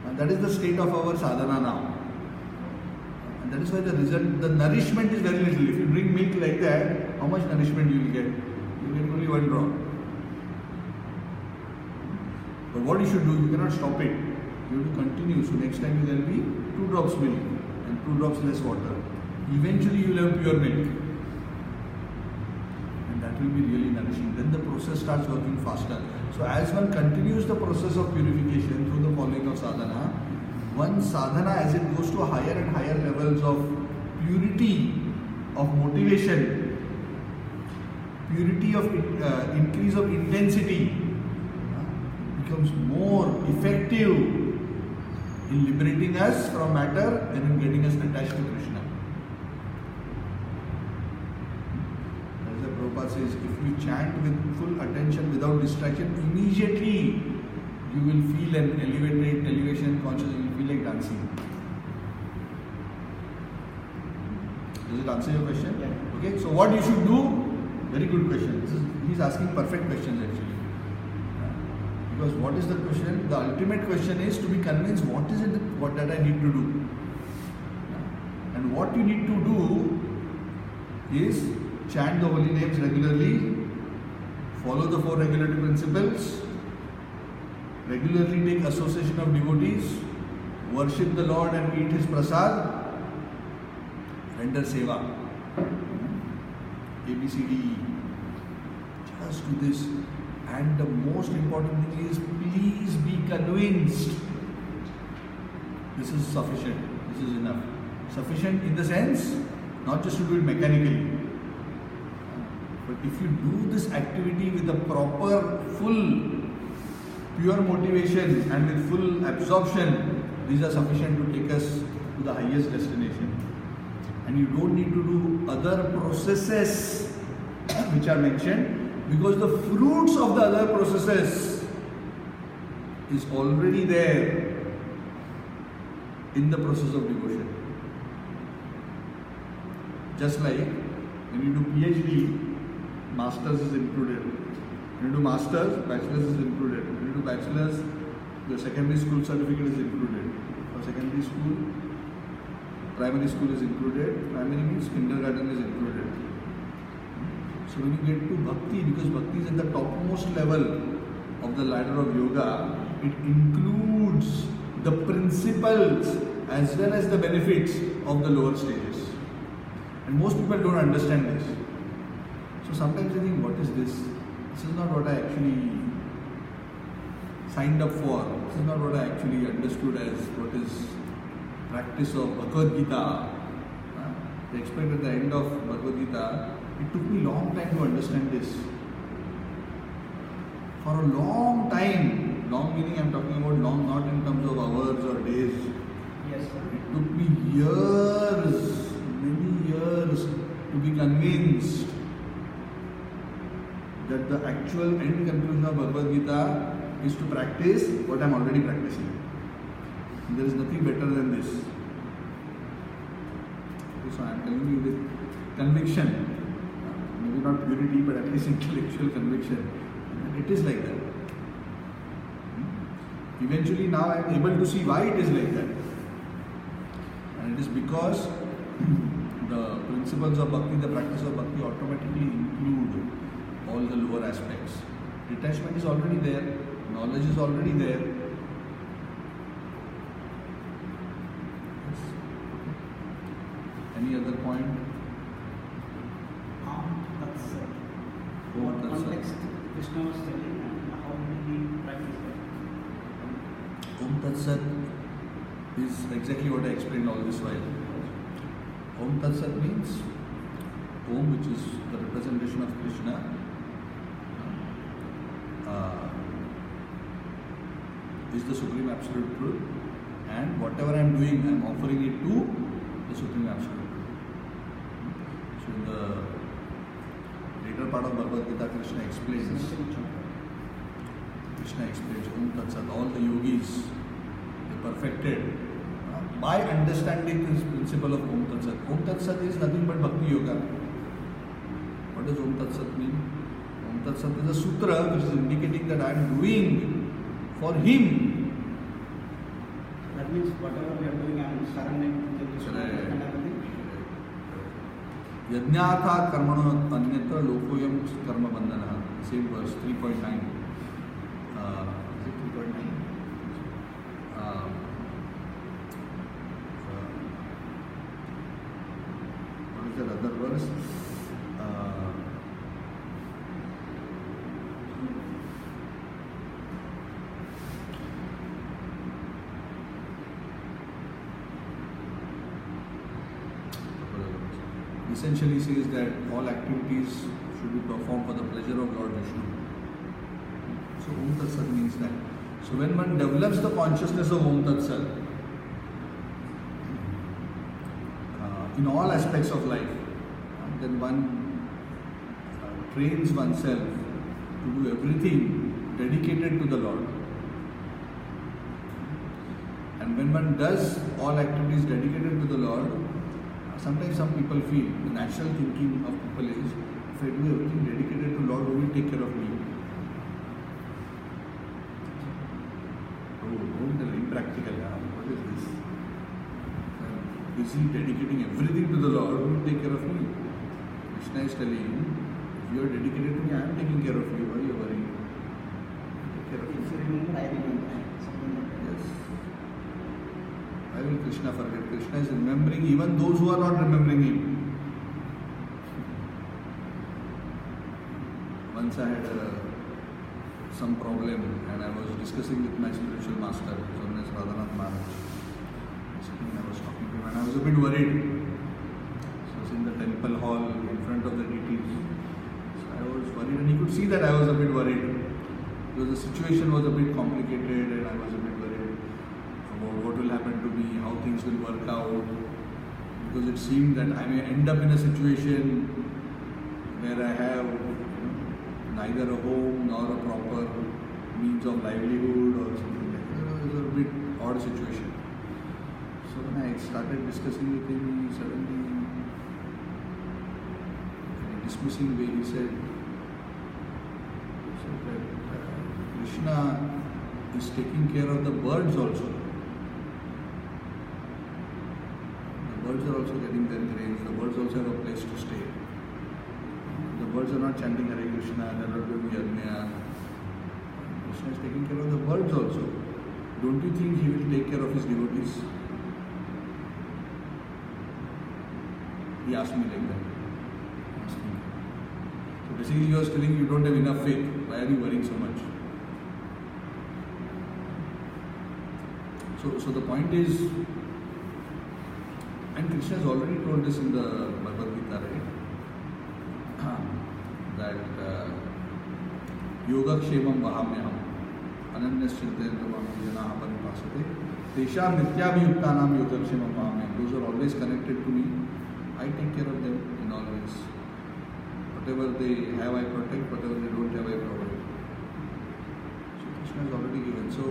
And that is the state of our sadhana now. And that is why the result, the nourishment is very little. If you drink milk like that, how much nourishment you will get? You get only one drop. But what you should do, you cannot stop it. You have to continue. So next time there will be 2 drops milk and 2 drops less water. Eventually you will have pure milk. And that will be really nourishing. Then the process starts working faster. So as one continues the process of purification through the following of sadhana, one sadhana as it goes to higher and higher levels of purity, of motivation, purity of increase of intensity, becomes more effective in liberating us from matter and in getting us attached to Krishna. As the Prabhupada says, if you chant with full attention without distraction, immediately you will feel an elevation consciousness, you will feel like dancing. Does it answer your question? Yeah. Okay, so what you should do? Very good question. He's asking perfect questions actually. Because what is the question? The ultimate question is to be convinced what is it that I need to do. And what you need to do is chant the holy names regularly, follow the 4 regulatory principles, regularly take association of devotees, worship the Lord and eat His prasad, render seva. A, B, C, D, E. Just do this. And the most important thing is, please be convinced. This is sufficient. This is enough. Sufficient in the sense, not just to do it mechanically. But if you do this activity with a proper, full, pure motivation and with full absorption, these are sufficient to take us to the highest destination. And you don't need to do other processes which are mentioned, because the fruits of the other processes is already there in the process of devotion. Just like when you do PhD, masters is included. When you do masters, bachelor's is included. When you do bachelor's, the secondary school certificate is included. For secondary school, primary school is included. Primary means kindergarten is included. So when you get to bhakti, because bhakti is at the topmost level of the ladder of yoga, it includes the principles as well as the benefits of the lower stages. And most people don't understand this. So sometimes they think, what is this? This is not what I actually signed up for. This is not what I actually understood as what is practice of Bhagavad Gita. They expect at the end of Bhagavad Gita, it took me a long time to understand this. For a long time, long meaning I am talking about long, not in terms of hours or days. Yes, sir. It took me years, many years to be convinced that the actual end conclusion of Bhagavad Gita is to practice what I am already practicing. There is nothing better than this. So I am telling you with conviction. Maybe not purity, but at least intellectual conviction. And it is like that. Eventually now I am able to see why it is like that. And it is because the principles of bhakti, the practice of bhakti automatically include all the lower aspects. Detachment is already there, knowledge is already there. Yes. Any other point? That's What what context Krishna was telling and how did he practice that? Om Tat Sat is exactly what I explained all this while. Om Tat Sat means Om, which is the representation of Krishna, is the Supreme Absolute Truth, and whatever I am doing, I am offering it to the Supreme Absolute Truth. So in the later part of Bhagavad Gita, Krishna explains Om Tat Sat. All the yogis, they perfected by understanding this principle of Om Tat Sat. Om Tat Sat is nothing but Bhakti Yoga. What does Om Tat Sat mean? Om Tat Sat is a sutra which is indicating that I am doing for him. That means whatever we are doing, I am surrendering to Krishna and everything. Yajnatha karmano anyatra lokoyam karma bandhana. Same verse, 3.9. Is it 3.9? What is that other verse? Essentially says that all activities should be performed for the pleasure of Lord Vishnu. So Om Tat Sat means that. So when one develops the consciousness of Om Tat Sat in all aspects of life, then one trains oneself to do everything dedicated to the Lord. And when one does all activities dedicated to the Lord, sometimes some people feel, the natural thinking of people is, if I do everything dedicated to Lord, who will take care of me? practical. What is this? I'm busy dedicating everything to the Lord, who will take care of me? Krishna is telling you, if you are dedicated to me, I am taking care of you. Why are you worrying? Take care of you. If you remember, I remember. Something like that. Yes. Why will Krishna forget? Krishna is remembering even those who are not remembering him. Once I had some problem and I was discussing with my spiritual master, his Holiness Radhanath Maharaj. I was talking to him and I was a bit worried. So I was in the temple hall in front of the deities. So I was worried and he could see that I was a bit worried. Because the situation was a bit complicated and I was a bit worried about what will happen to me, how things will work out. Because it seemed that I may end up in a situation where I have neither a home nor a proper means of livelihood or something like that. It was a bit odd situation. So when I started discussing with him, he suddenly, in a dismissing way, he said that Krishna is taking care of the birds also. The birds are also getting their grains. The birds also have a place to stay. The birds are not chanting Hare Krishna, they are not doing Yajna. Krishna is taking care of the birds also. Don't you think he will take care of his devotees? He asked me like that. So basically he was telling you don't have enough faith. Why are you worrying so much? So the point is, and Krishna has already told this in the Bhagavad Gita, right? That Yogakshemam Vahamyaham Ananyaschiddhayanta Janaha Paripasate Tesham Nityabhiyuktanam Yogakshemam Vahamyaham. Those are always connected to me. I take care of them in all ways. Whatever they have, I protect. Whatever they don't have, I provide. So Krishna has already given. So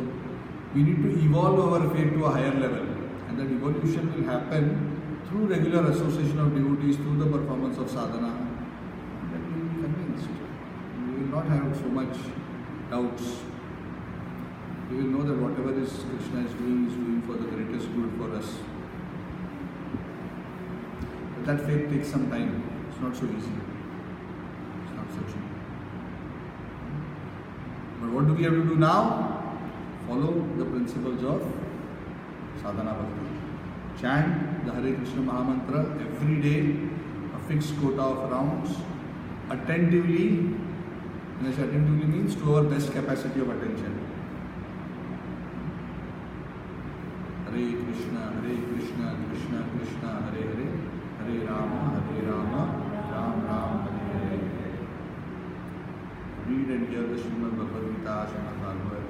we need to evolve our faith to a higher level, and that evolution will happen through regular association of devotees, through the performance of sadhana. We will not have so much doubts. We will know that whatever Krishna is doing for the greatest good for us. But that faith takes some time. It's not so easy. It's not so cheap. But what do we have to do now? Follow the principles of sadhana bhakti. Chant the Hare Krishna Mahamantra every day, a fixed quota of rounds. Attentively, when I say attentively means to our best capacity of attention. Hare Krishna, Krishna Krishna, Hare Hare, Hare Rama, Ram Ram, Hare Hare. Read and hear the Srimad Bhagavad Gita, Srimad Bhagavad.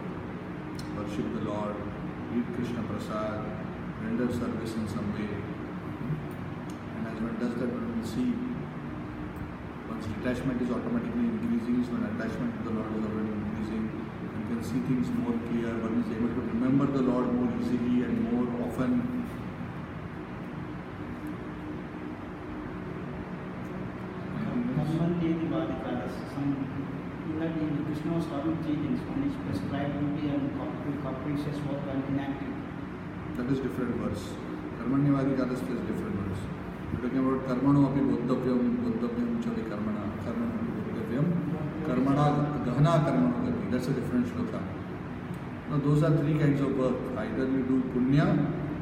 Worship the Lord, eat Krishna Prasad, render service in some way. And as one does that, one will see one's detachment is automatically increasing, so when attachment to the Lord is already increasing, one can see things more clear, one is able to remember the Lord more easily and more often. Krishna was talking three things. One is prescribed duty and capricious work and inactive. That is different verse. Karmanyavadikadas is different verse. We're talking about karmano api bodhavyam chavi karmana bodhavyam karmana gahana karmano gati. That's a different shloka. Now those are three kinds of work. Either you do punya,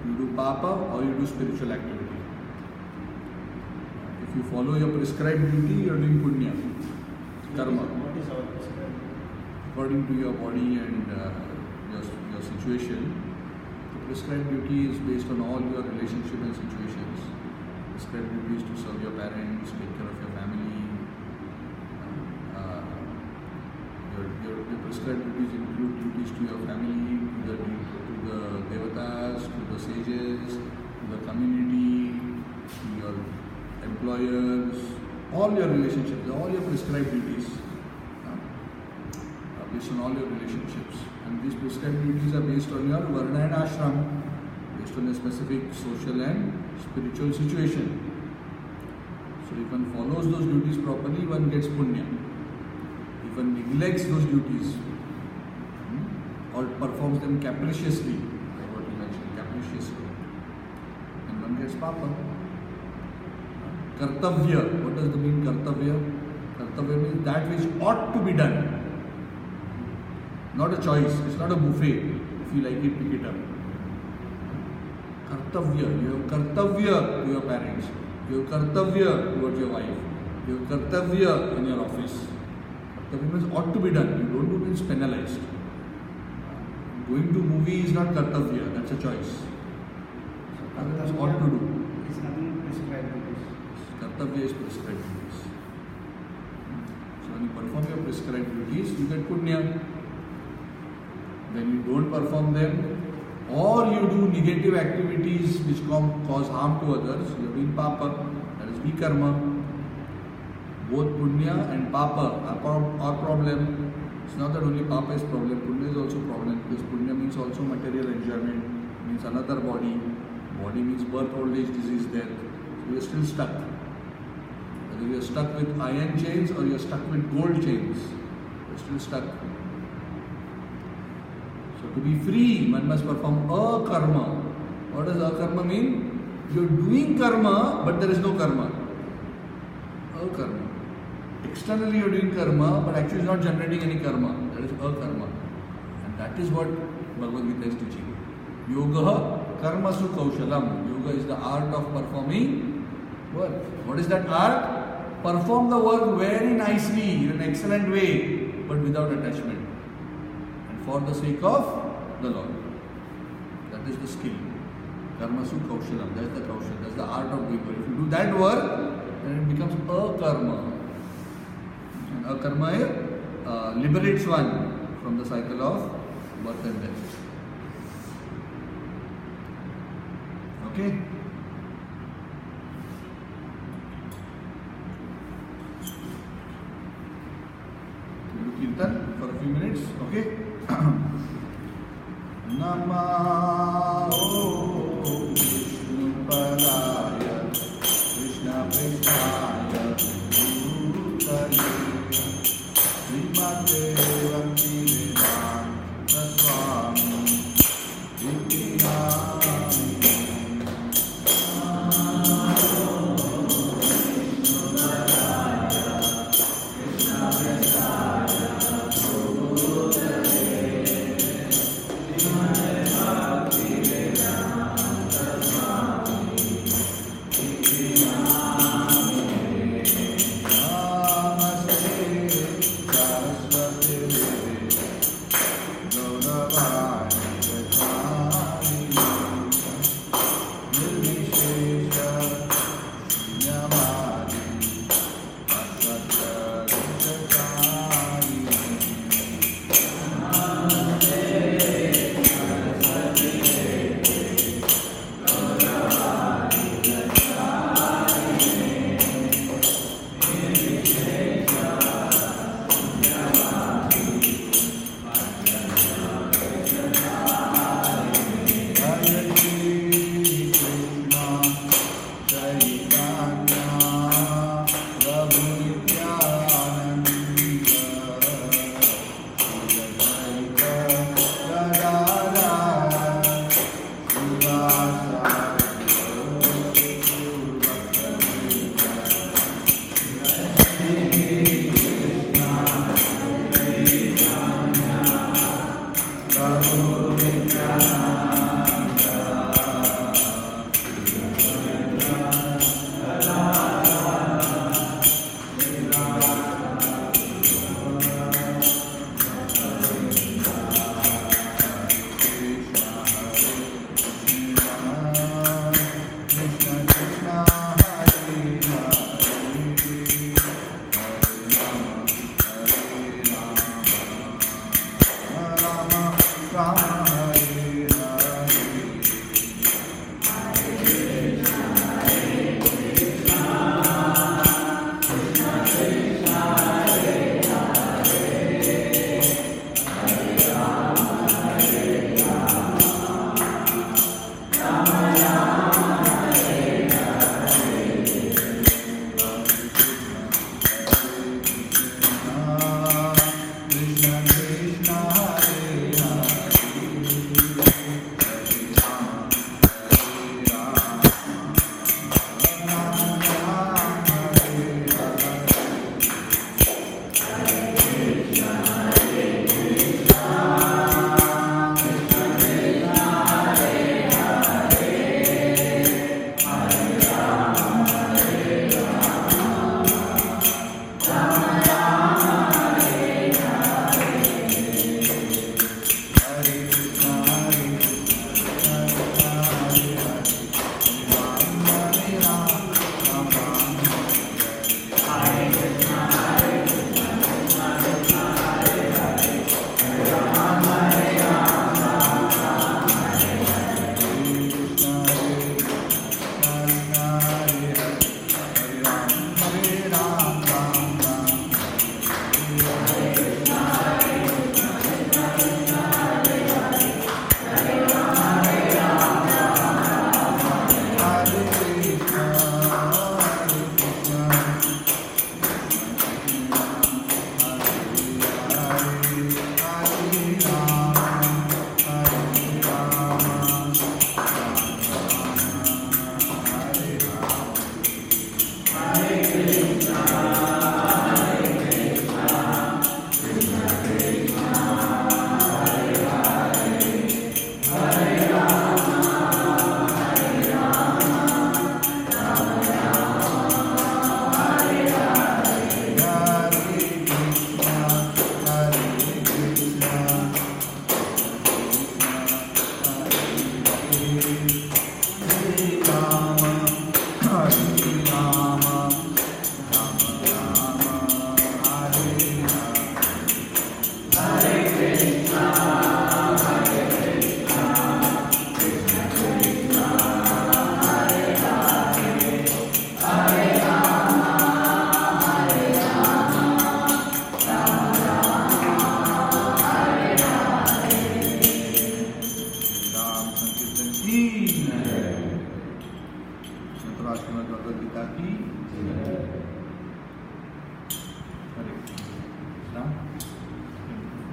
you do papa, or you do spiritual activity. If you follow your prescribed duty, you are doing punya, karma. What is our prescribed? According to your body and your situation, the prescribed duty is based on all your relationship and situations. Prescribed duty is to serve your parents, take care of your family. Your prescribed duties include duties to your family, to the devatas, to the sages, to the community, to your employers, all your relationships, all your prescribed duties. Based on all your relationships, and these prescribed duties are based on your varna and ashram, based on a specific social and spiritual situation. So if one follows those duties properly, one gets punya. If one neglects those duties or performs them capriciously, consciously. And one gets papa. Kartavya. What does the mean kartavya? Kartavya means that which ought to be done. Not a choice. It's not a buffet. If you like it, pick it up. Kartavya. You have kartavya to your parents. You have kartavya towards your wife. You have kartavya in your office. Kartavya means ought to be done. You don't do means penalized. Going to movie is not kartavya. That's a choice. Kartavya is ought to do. It's nothing prescribed to this. Kartavya is prescribed duties. So when you perform your prescribed duties, you get punya. When you don't perform them, or you do negative activities which cause harm to others, you are doing papa. That is vikarma. Both punya and papa are problem. It's not that only papa is problem. Punya is also problem because punya means also material enjoyment, means another body. Body means birth, old age, disease, death. So you are still stuck. Whether you are stuck with iron chains or you are stuck with gold chains, you are still stuck. So to be free, one must perform a-karma. What does a-karma mean? You are doing karma, but there is no karma. A-karma. Externally you are doing karma, but actually is not generating any karma. That is a-karma. And that is what Bhagavad Gita is teaching. Yoga karmasu kaushalam. Yoga is the art of performing work. What is that art? Perform the work very nicely, in an excellent way, but without attachment. And for the sake of the Lord. That is the skill. Karmasu kaushalam. That's the kaushal. That's the art of doing work. If you do that work, then it becomes a-karma. And a-karma liberates one from the cycle of birth and death. Okay? We'll do Kirtan for a few minutes. Okay? Namo Vishnu Padaya Krishna Prestaya Bhutale Srimate Bhakti Vedanta Swami Vikinami Gaura Chandra Bhagavad Gita ki jai.